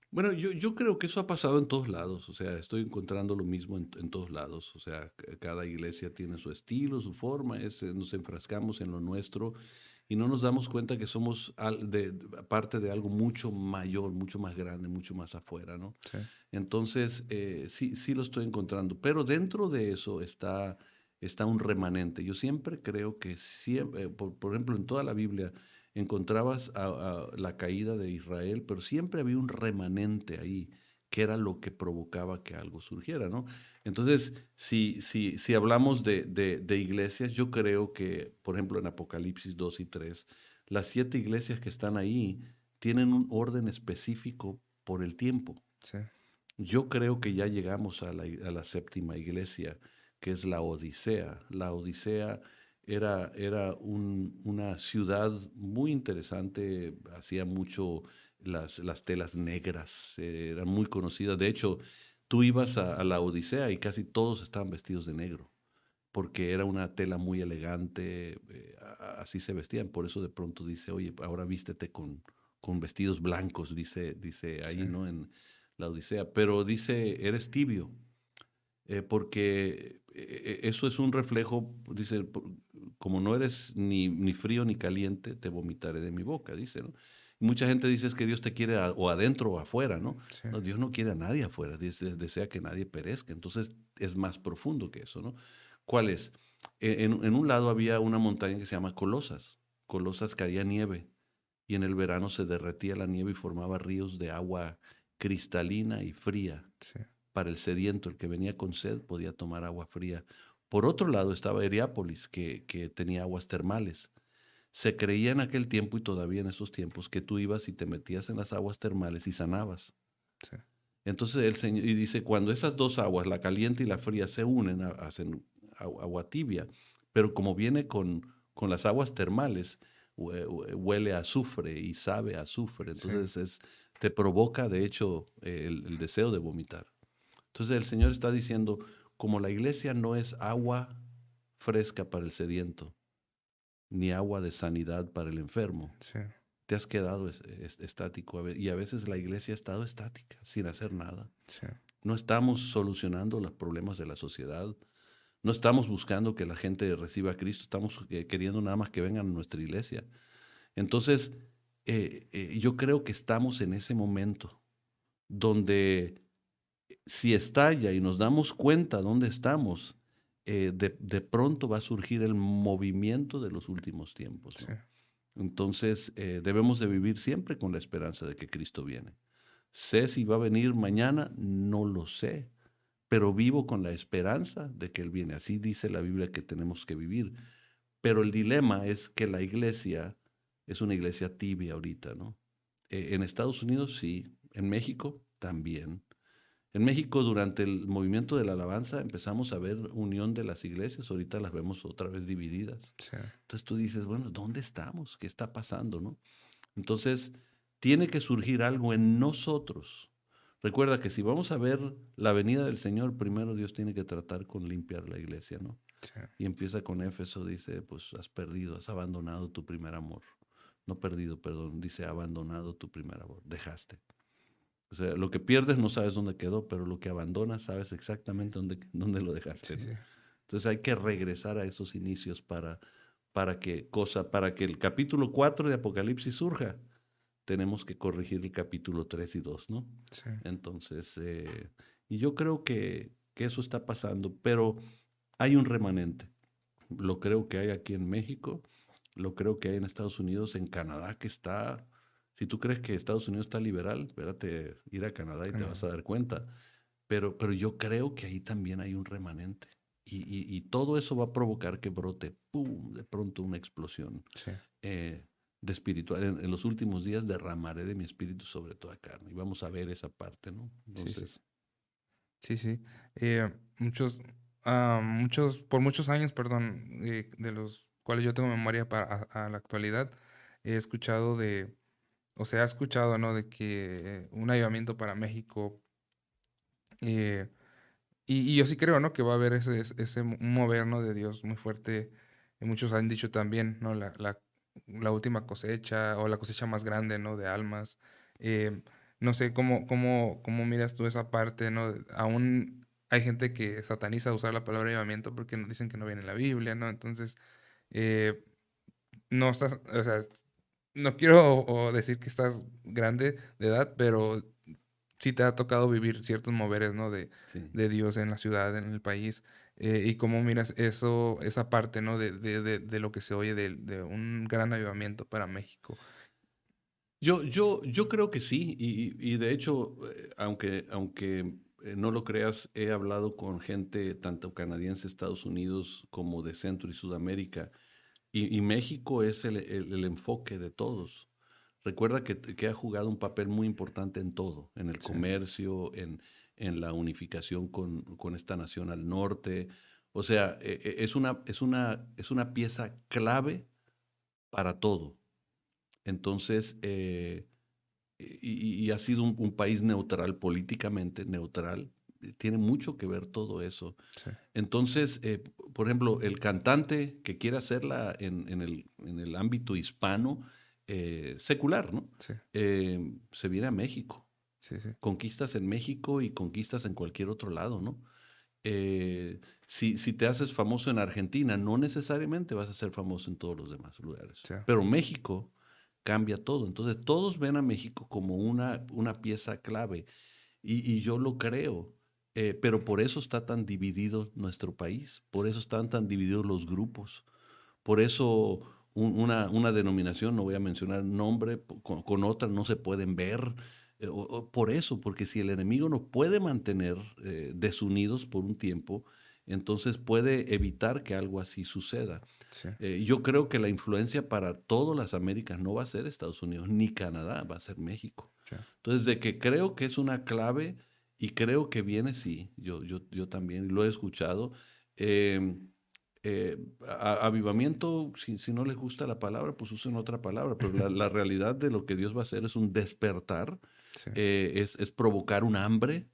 Bueno, yo creo que eso ha pasado en todos lados, o sea, estoy encontrando lo mismo en todos lados, o sea, cada iglesia tiene su estilo, su forma, nos enfrascamos en lo nuestro y no nos damos cuenta que somos parte de algo mucho mayor, mucho más grande, mucho más afuera, ¿no? Sí, Entonces, sí, sí lo estoy encontrando, pero dentro de eso está un remanente. Yo siempre creo que, siempre, por ejemplo, en toda la Biblia encontrabas a la caída de Israel, pero siempre había un remanente ahí, que era lo que provocaba que algo surgiera, ¿no? Entonces, si hablamos de iglesias, yo creo que, por ejemplo, en Apocalipsis 2 y 3, las 7 iglesias que están ahí tienen un orden específico por el tiempo. sí, Yo creo que ya llegamos a la séptima iglesia, que es la Odisea. La Odisea era una ciudad muy interesante, hacía mucho las telas negras, eran muy conocidas. De hecho, tú ibas a la Odisea y casi todos estaban vestidos de negro, porque era una tela muy elegante, así se vestían. Por eso de pronto dice, oye, ahora vístete con vestidos blancos, dice sí, ahí, ¿no? En la Odisea. Pero dice, eres tibio, porque eso es un reflejo, dice, como no eres ni frío ni caliente, te vomitaré de mi boca, dice, ¿no? Y mucha gente dice es que Dios te quiere o adentro o afuera, ¿no? sí, No, Dios no quiere a nadie afuera, Dios desea que nadie perezca. Entonces es más profundo que eso, ¿no? ¿Cuál es? En un lado había una montaña que se llama Colosas. Colosas caía nieve y en el verano se derretía la nieve y formaba ríos de agua cristalina y fría. sí, Para el sediento, el que venía con sed, podía tomar agua fría. Por otro lado estaba Heriápolis, que tenía aguas termales. Se creía en aquel tiempo y todavía en esos tiempos que tú ibas y te metías en las aguas termales y sanabas. sí, Entonces el Señor, y dice, cuando esas dos aguas, la caliente y la fría, se unen, hacen agua tibia, pero como viene con las aguas termales, huele a azufre y sabe a azufre, sí, entonces te provoca, de hecho, el deseo de vomitar. Entonces el Señor está diciendo, como la iglesia no es agua fresca para el sediento, ni agua de sanidad para el enfermo, sí, te has quedado estático y a veces la iglesia ha estado estática, sin hacer nada. sí, No estamos solucionando los problemas de la sociedad, no estamos buscando que la gente reciba a Cristo, estamos queriendo nada más que vengan a nuestra iglesia. Entonces, yo creo que estamos en ese momento donde si estalla y nos damos cuenta dónde estamos, de pronto va a surgir el movimiento de los últimos tiempos, sí, ¿no? Entonces, debemos de vivir siempre con la esperanza de que Cristo viene. Sé si va a venir mañana, no lo sé, pero vivo con la esperanza de que Él viene. Así dice la Biblia que tenemos que vivir. Pero el dilema es que la iglesia es una iglesia tibia ahorita, ¿no? En Estados Unidos sí, en México también. En México, durante el movimiento de la alabanza, empezamos a ver unión de las iglesias, ahorita las vemos otra vez divididas. sí, Entonces tú dices, bueno, ¿dónde estamos? ¿Qué está pasando, no? Entonces, tiene que surgir algo en nosotros. Recuerda que si vamos a ver la venida del Señor, primero Dios tiene que tratar con limpiar la iglesia, ¿no? Sí, Y empieza con Éfeso, dice, pues has perdido, has abandonado tu primer amor. No perdido, perdón, dice abandonado tu primer amor, dejaste. O sea, lo que pierdes no sabes dónde quedó, pero lo que abandonas sabes exactamente dónde lo dejaste, sí, ¿no? sí. Entonces hay que regresar a esos inicios para que el capítulo 4 de Apocalipsis surja. Tenemos que corregir el capítulo 3 y 2, ¿no? Sí, Entonces, y yo creo que eso está pasando, pero hay un remanente. Lo creo que hay aquí en México, lo creo que hay en Estados Unidos, en Canadá, que está. Si tú crees que Estados Unidos está liberal, espérate, ir a Canadá y te vas Canadá. a dar cuenta. Pero yo creo que ahí también hay un remanente. Y todo eso va a provocar que brote, ¡pum!, de pronto una explosión Sí, eh, de espiritual. En los últimos días derramaré de mi espíritu sobre toda carne. Y vamos a ver esa parte, ¿no? sí, sí. Entonces, Sí, sí. Muchos, por muchos años, perdón, de los cuales yo tengo memoria a la actualidad, he escuchado o se ha escuchado, ¿no? De que un avivamiento para México, eh, y yo sí creo, ¿no? Que va a haber ese mover, ¿no? De Dios muy fuerte. Muchos han dicho también, ¿no? La última cosecha o la cosecha más grande, ¿no? De almas. Eh, no sé cómo miras tú esa parte, ¿no? Aún hay gente que sataniza usar la palabra avivamiento porque dicen que no viene en la Biblia, ¿no? Entonces, eh, no estás, o sea, no quiero decir que estás grande de edad, pero sí te ha tocado vivir ciertos moveres, ¿no? sí. De Dios en la ciudad, en el país. Y cómo miras eso, esa parte, ¿no? De lo que se oye de un gran avivamiento para México. Yo creo que sí, y de hecho, aunque no lo creas, he hablado con gente tanto canadiense, Estados Unidos, como de Centro y Sudamérica, y México es el enfoque de todos. Recuerda que ha jugado un papel muy importante en todo, en el Sí, comercio, en la unificación con esta nación al norte. O sea, es una pieza clave para todo. Entonces, y ha sido un país neutral, políticamente neutral. Tiene mucho que ver todo eso. sí, Entonces, por ejemplo, el cantante que quiere hacerla en el ámbito hispano, secular, ¿no? sí, Se viene a México. sí, sí, Conquistas en México y conquistas en cualquier otro lado, ¿no? Si te haces famoso en Argentina, no necesariamente vas a ser famoso en todos los demás lugares. sí, Pero México cambia todo. Entonces, todos ven a México como una pieza clave. Y yo lo creo. Pero por eso está tan dividido nuestro país. Por eso están tan divididos los grupos. Por eso una denominación, no voy a mencionar nombre, con otra no se pueden ver. Por eso, porque si el enemigo nos puede mantener desunidos por un tiempo, entonces puede evitar que algo así suceda. sí, Yo creo que la influencia para todas las Américas no va a ser Estados Unidos ni Canadá, va a ser México. sí, Entonces, de que creo que es una clave y creo que viene, sí, yo también lo he escuchado. Em, Avivamiento, si no les gusta la palabra, pues usen otra palabra, pero la realidad de lo que Dios va a hacer es un despertar, sí, es provocar un hambre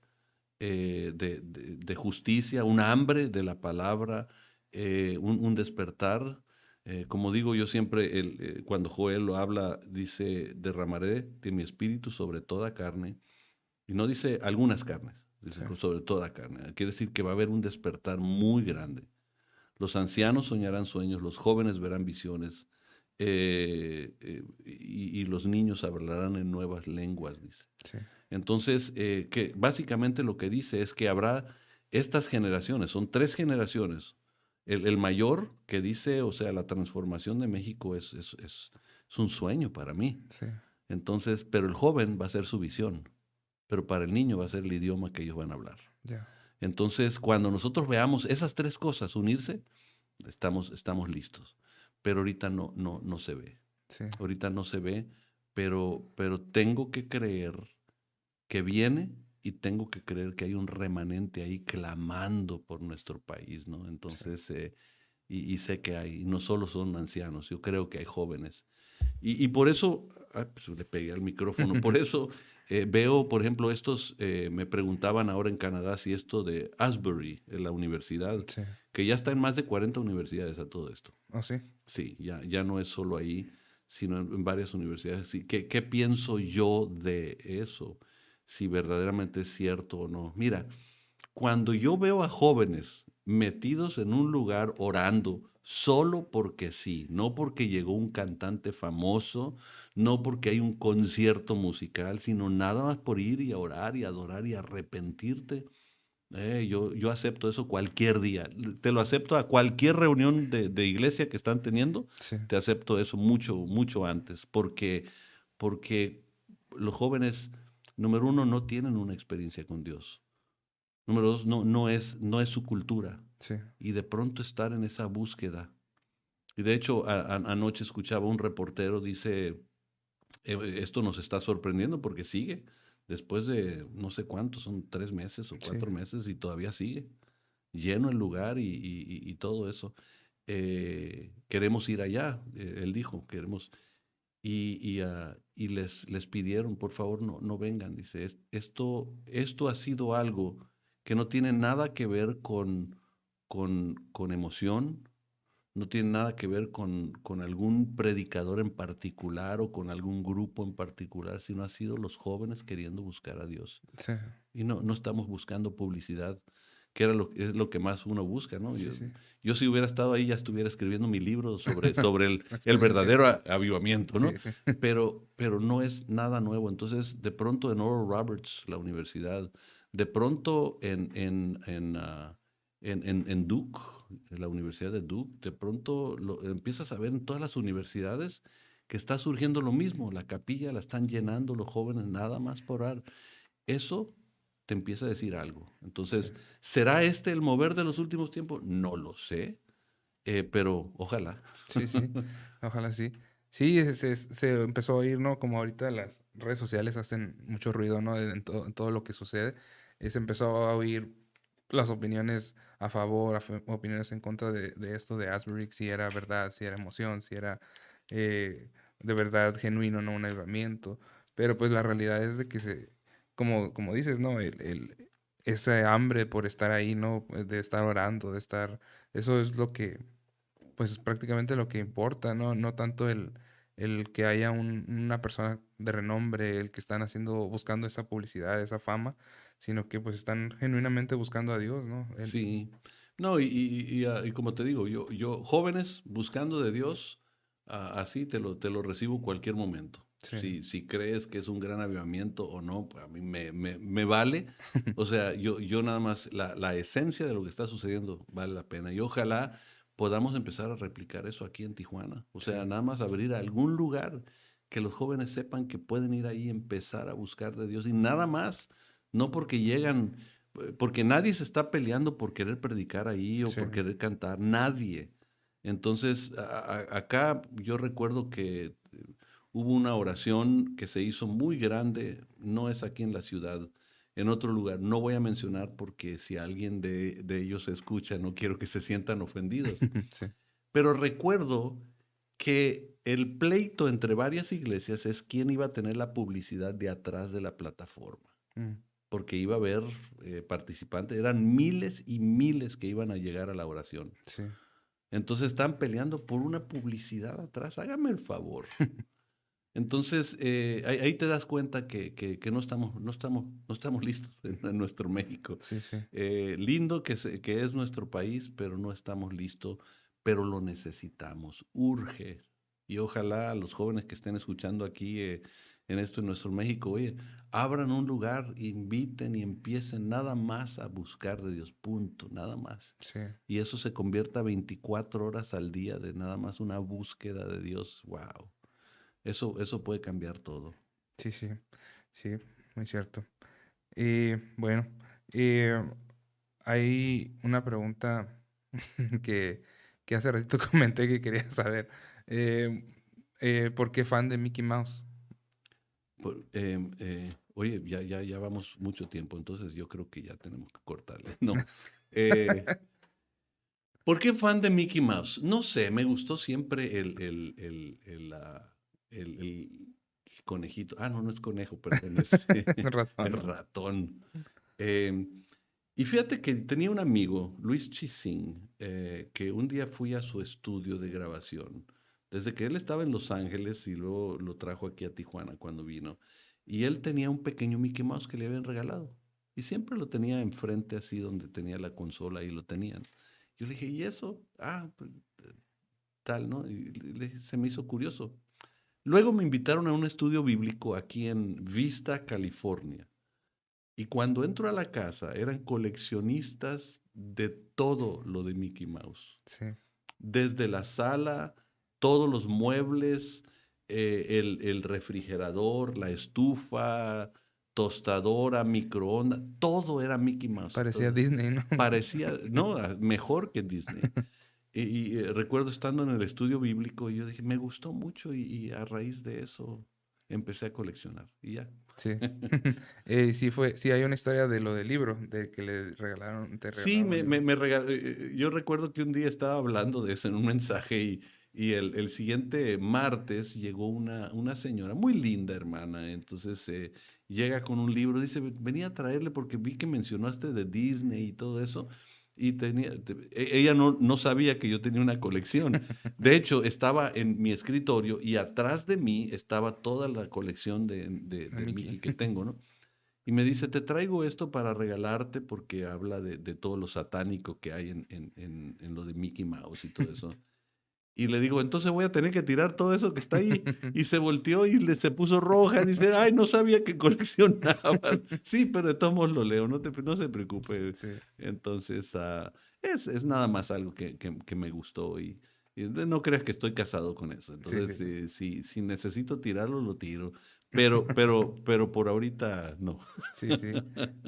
de justicia, un hambre de la palabra, un despertar. Como digo yo siempre, cuando Joel lo habla, dice, derramaré de mi espíritu sobre toda carne, y no dice algunas carnes, dice sí, sobre toda carne. Quiere decir que va a haber un despertar muy grande. Los ancianos soñarán sueños, los jóvenes verán visiones, y los niños hablarán en nuevas lenguas, dice. sí, Entonces, que básicamente lo que dice es que habrá estas generaciones, son tres generaciones. El mayor que dice, o sea, la transformación de México es un sueño para mí. sí, Entonces, pero el joven va a ser su visión, pero para el niño va a ser el idioma que ellos van a hablar. ya, Entonces, cuando nosotros veamos esas tres cosas unirse, estamos listos. Pero ahorita no se ve. sí, Ahorita no se ve, pero tengo que creer que viene y tengo que creer que hay un remanente ahí clamando por nuestro país, ¿no? sí, Entonces, y sé que hay, y no solo son ancianos, yo creo que hay jóvenes. Y por eso, pues le pegué al micrófono, por eso Veo, por ejemplo, me preguntaban ahora en Canadá si esto de Asbury, en la universidad, Sí. que ya está en más de 40 universidades a todo esto. ¿Oh, sí? Sí, ya no es solo ahí, sino en varias universidades. Sí, ¿qué pienso yo de eso? Si verdaderamente es cierto o no. Mira, cuando yo veo a jóvenes metidos en un lugar orando solo porque sí, no porque llegó un cantante famoso, no porque hay un concierto musical, sino nada más por ir y a orar y adorar y arrepentirte, yo acepto eso cualquier día. Te lo acepto a cualquier reunión de iglesia que están teniendo, Sí. te acepto eso mucho, mucho antes, porque los jóvenes, número uno, no tienen una experiencia con Dios. Número dos, no es su cultura. Sí. Y de pronto estar en esa búsqueda. Y de hecho, anoche escuchaba un reportero, dice, esto nos está sorprendiendo porque sigue. Después de no sé cuántos, son 3 meses o Sí. 4 meses y todavía sigue. Lleno el lugar y todo eso. Queremos ir allá, él dijo, queremos. Y les pidieron, por favor, no vengan. Dice, esto ha sido algo que no tiene nada que ver con emoción, no tiene nada que ver con algún predicador en particular o con algún grupo en particular, sino ha sido los jóvenes queriendo buscar a Dios. Sí. Y no estamos buscando publicidad, que es lo que más uno busca, ¿no? Sí, Yo, sí. yo si hubiera estado ahí ya estuviera escribiendo mi libro sobre La el experiencia. verdadero avivamiento, ¿no? Sí, sí. Pero no es nada nuevo. Entonces, de pronto en Oral Roberts, la universidad, de pronto en Duke, en la Universidad de Duke, de pronto empiezas a ver en todas las universidades que está surgiendo lo mismo. La capilla la están llenando los jóvenes nada más por orar. Eso te empieza a decir algo. Sí. Entonces, ¿será este el mover de los últimos tiempos? No lo sé, pero ojalá. Sí, sí, ojalá sí. Sí, se empezó a oír, ¿no? Como ahorita las redes sociales hacen mucho ruido, ¿no? En todo lo que sucede. Se empezó a oír las opiniones a favor, opiniones en contra de esto de Asbury, si era verdad, si era emoción, si era de verdad genuino, no un avivamiento. Pero pues la realidad es de que como dices, ¿no? Ese hambre por estar ahí, ¿no? De estar orando, eso es lo que pues es prácticamente lo que importa, ¿no? No tanto el que haya una persona de renombre, el que están buscando esa publicidad, esa fama, sino que pues están genuinamente buscando a Dios, ¿no? Sí. No, y como te digo, jóvenes buscando de Dios, así te lo recibo cualquier momento. Sí, Si crees que es un gran avivamiento o no, pues a mí me vale. O sea, yo nada más, la esencia de lo que está sucediendo vale la pena. Y ojalá podamos empezar a replicar eso aquí en Tijuana. O sí, sea, nada más abrir algún lugar que los jóvenes sepan que pueden ir ahí y empezar a buscar de Dios. Y nada más, no porque llegan porque nadie se está peleando por querer predicar ahí o sí, por querer cantar, nadie. Entonces, acá yo recuerdo que hubo una oración que se hizo muy grande, no es aquí en la ciudad, en otro lugar. No voy a mencionar porque si alguien de ellos escucha, no quiero que se sientan ofendidos. sí, Pero recuerdo que el pleito entre varias iglesias es quién iba a tener la publicidad de atrás de la plataforma mm, porque iba a haber participantes, eran miles y miles que iban a llegar a la oración. sí, Entonces están peleando por una publicidad atrás, hágame el favor. Entonces ahí te das cuenta que no estamos listos en nuestro México. sí, sí, Lindo que es nuestro país, pero no estamos listos, pero lo necesitamos, urge. Y ojalá los jóvenes que estén escuchando aquí en esto en nuestro México, oye, abran un lugar, inviten y empiecen nada más a buscar de Dios, punto, nada más. sí, Y eso se convierta 24 horas al día de nada más una búsqueda de Dios, wow. Eso puede cambiar todo. sí, sí, sí, muy cierto. Y bueno, eh, hay una pregunta que, que hace ratito comenté que quería saber. Eh, ¿Por qué fan de Mickey Mouse? Oye, ya vamos mucho tiempo, entonces yo creo que ya tenemos que cortarle. No. Eh, ¿Por qué fan de Mickey Mouse? No sé, me gustó siempre el conejito. Ah, no, no es conejo, perdón, es Ratón, el ¿no? ratón. Eh, y fíjate que tenía un amigo, Luis Chising, que un día fui a su estudio de grabación, desde que él estaba en Los Ángeles y luego lo trajo aquí a Tijuana cuando vino. Y él tenía un pequeño Mickey Mouse que le habían regalado. Y siempre lo tenía enfrente así donde tenía la consola y lo tenían. Yo le dije, ¿y eso? Ah, pues tal, ¿no? Y se me hizo curioso. Luego me invitaron a un estudio bíblico aquí en Vista, California. Y cuando entro a la casa, eran coleccionistas de todo lo de Mickey Mouse. Sí. Desde la sala, todos los muebles, el refrigerador, la estufa, tostadora, microondas, todo era Mickey Mouse. Parecía Disney, ¿no? Parecía, no, mejor que Disney. Recuerdo estando en el estudio bíblico y yo dije, me gustó mucho y a raíz de eso empecé a coleccionar y ya. Sí. Sí hay una historia de lo del libro, de que le regalaron, te Sí, regalaron un libro. yo recuerdo que un día estaba hablando de eso en un mensaje y el siguiente martes llegó una señora, muy linda hermana, entonces llega con un libro, dice, venía a traerle porque vi que mencionaste de Disney y todo eso, y ella no sabía que yo tenía una colección. De hecho, estaba en mi escritorio y atrás de mí estaba toda la colección A de Mickey. Mickey que tengo, ¿no? Y me dice, te traigo esto para regalarte porque habla de todo lo satánico que hay en lo de Mickey Mouse y todo eso. Y le digo, entonces voy a tener que tirar todo eso que está ahí. Y se volteó y se puso roja. Dice, ay, no sabía que coleccionabas. Sí, pero de todos modos lo leo, no se preocupe. Sí, Entonces, es nada más algo que me gustó y no creas que estoy casado con eso. sí, Entonces, sí. si necesito tirarlo, lo tiro. Pero por ahorita no. Sí, sí.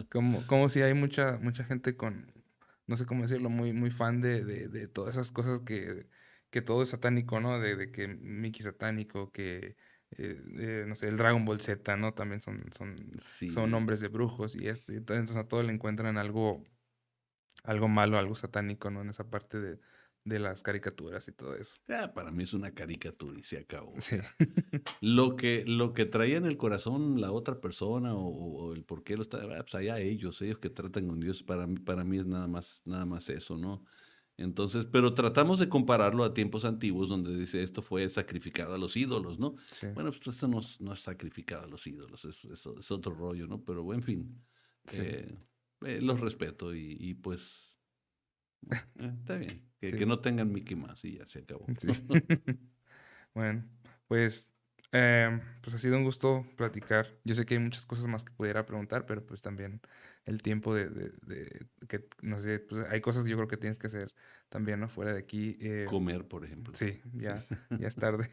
Como si hay mucha gente con, no sé cómo decirlo, muy fan de todas esas cosas que todo es satánico, ¿no? De que Mickey satánico, que, no sé, el Dragon Ball Z, ¿no? También son Sí. nombres de brujos y esto. Y entonces a todo le encuentran algo malo, algo satánico, ¿no? En esa parte de las caricaturas y todo eso. Para mí es una caricatura y se acabó. O Sí, sea, lo que traía en el corazón la otra persona o el por qué lo está, pues allá ellos que tratan con Dios, para mí es nada más eso, ¿no? Entonces, pero tratamos de compararlo a tiempos antiguos donde dice esto fue sacrificado a los ídolos, ¿no? sí, Bueno, pues esto no es sacrificado a los ídolos, es otro rollo, ¿no? Pero en fin, sí, eh, los respeto y pues está bien, que sí, no tengan Mickey Mouse y ya se acabó. sí. Bueno, pues, pues ha sido un gusto platicar. Yo sé que hay muchas cosas más que pudiera preguntar, pero pues también el tiempo de que, no sé, pues hay cosas que yo creo que tienes que hacer también, ¿no? Fuera de aquí. Comer, por ejemplo. Sí, Sí. ya es tarde.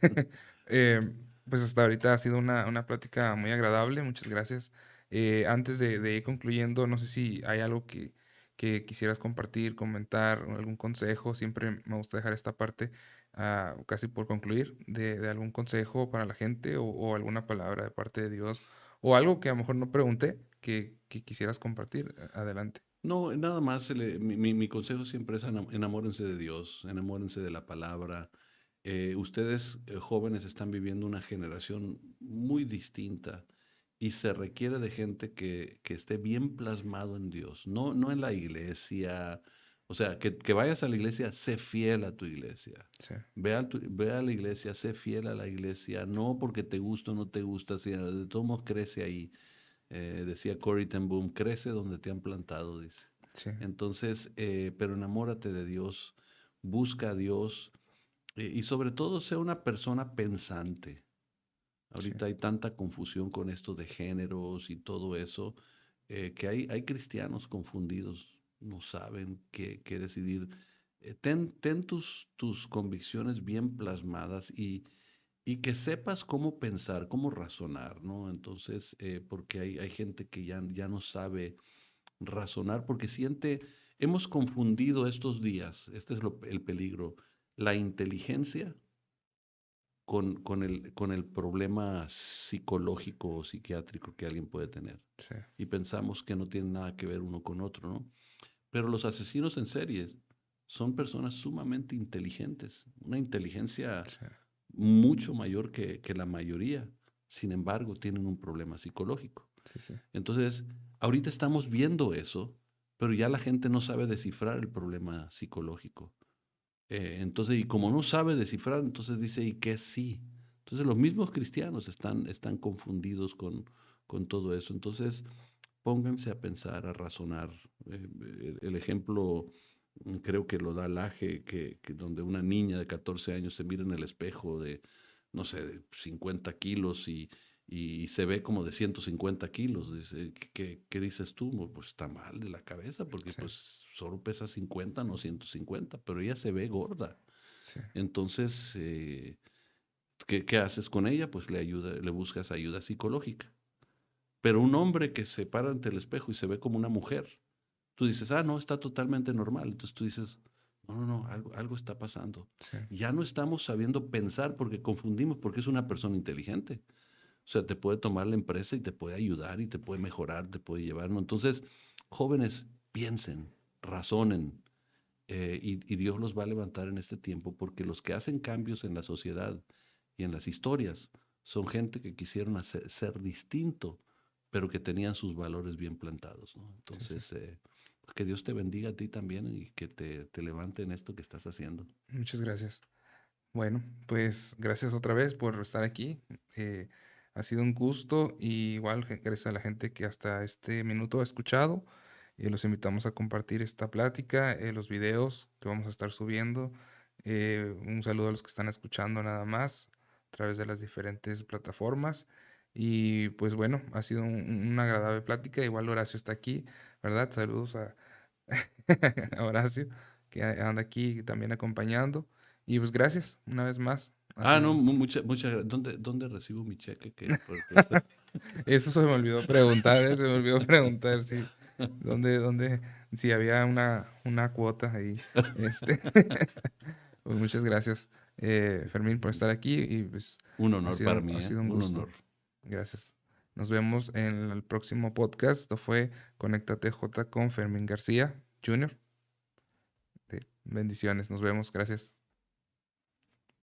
Eh, pues hasta ahorita ha sido una plática muy agradable, muchas gracias. Antes de ir concluyendo, no sé si hay algo que quisieras compartir, comentar, o algún consejo. Siempre me gusta dejar esta parte casi por concluir, de algún consejo para la gente o alguna palabra de parte de Dios o algo que a lo mejor no pregunté que quisieras compartir. Adelante. No, nada más, mi consejo siempre es enamórense de Dios, enamórense de la palabra. Ustedes, jóvenes, están viviendo una generación muy distinta y se requiere de gente que esté bien plasmado en Dios, no en la iglesia. O sea, que vayas a la iglesia, sé fiel a tu iglesia. Sí, Ve a la iglesia, sé fiel a la iglesia, no porque te gusta o no te gusta, sino de todos modos crece ahí. Decía Corrie ten Boom, crece donde te han plantado, dice. sí, Entonces, pero enamórate de Dios, busca a Dios y sobre todo sea una persona pensante. sí, Ahorita hay tanta confusión con esto de géneros y todo eso, que hay cristianos confundidos, no saben qué decidir. Ten tus convicciones bien plasmadas y que sepas cómo pensar, cómo razonar, ¿no? Entonces, porque hay gente que ya no sabe razonar porque hemos confundido estos días, este es el peligro, la inteligencia con el problema psicológico o psiquiátrico que alguien puede tener. sí, Y pensamos que no tienen nada que ver uno con otro, ¿no? Pero los asesinos en series son personas sumamente inteligentes, una inteligencia sí. mucho mayor que la mayoría. sin embargo, tienen un problema psicológico. Sí, sí. Entonces, ahorita estamos viendo eso, pero ya la gente no sabe descifrar el problema psicológico. Entonces, y como no sabe descifrar, entonces dice, ¿y qué sí? Entonces, los mismos cristianos están confundidos con todo eso. Entonces, pónganse a pensar, a razonar. El ejemplo creo que lo da Laje, que donde una niña de 14 años se mira en el espejo de, no sé, de 50 kilos y se ve como de 150 kilos. Dice, ¿qué dices tú? Pues está mal de la cabeza porque Sí, pues solo pesa 50, no 150, pero ella se ve gorda. sí, Entonces, ¿qué haces con ella? Pues le buscas ayuda psicológica. Pero un hombre que se para ante el espejo y se ve como una mujer, tú dices, no, está totalmente normal. Entonces tú dices, no, algo está pasando. sí, Ya no estamos sabiendo pensar porque confundimos, porque es una persona inteligente. O sea, te puede tomar la empresa y te puede ayudar y te puede mejorar, te puede llevar, ¿no? Entonces, jóvenes, piensen, razonen, y Dios los va a levantar en este tiempo porque los que hacen cambios en la sociedad y en las historias son gente que quisieron ser distinto, pero que tenían sus valores bien plantados, ¿no? sí, sí. Entonces, pues que Dios te bendiga a ti también y que te levante en esto que estás haciendo. Muchas gracias. Bueno, pues gracias otra vez por estar aquí. Ha sido un gusto y igual gracias a la gente que hasta este minuto ha escuchado. Los invitamos a compartir esta plática, los videos que vamos a estar subiendo. Un saludo a los que están escuchando nada más a través de las diferentes plataformas. Y pues bueno, ha sido una agradable plática. Igual Horacio está aquí, ¿verdad? Saludos a, a Horacio, que anda aquí también acompañando. Y pues gracias una vez más. Ha sido un No, gusto. muchas gracias. ¿Dónde recibo mi cheque? Eso se me olvidó preguntar, se me olvidó preguntar si, si había una cuota ahí. Este, pues muchas gracias, Fermín, por estar aquí y pues Un honor para mí, ha ¿eh? sido un Un gusto. honor. Gracias. Nos vemos en el próximo podcast. Esto fue Conéctate J con Fermín García Jr. Bendiciones. Nos vemos. Gracias.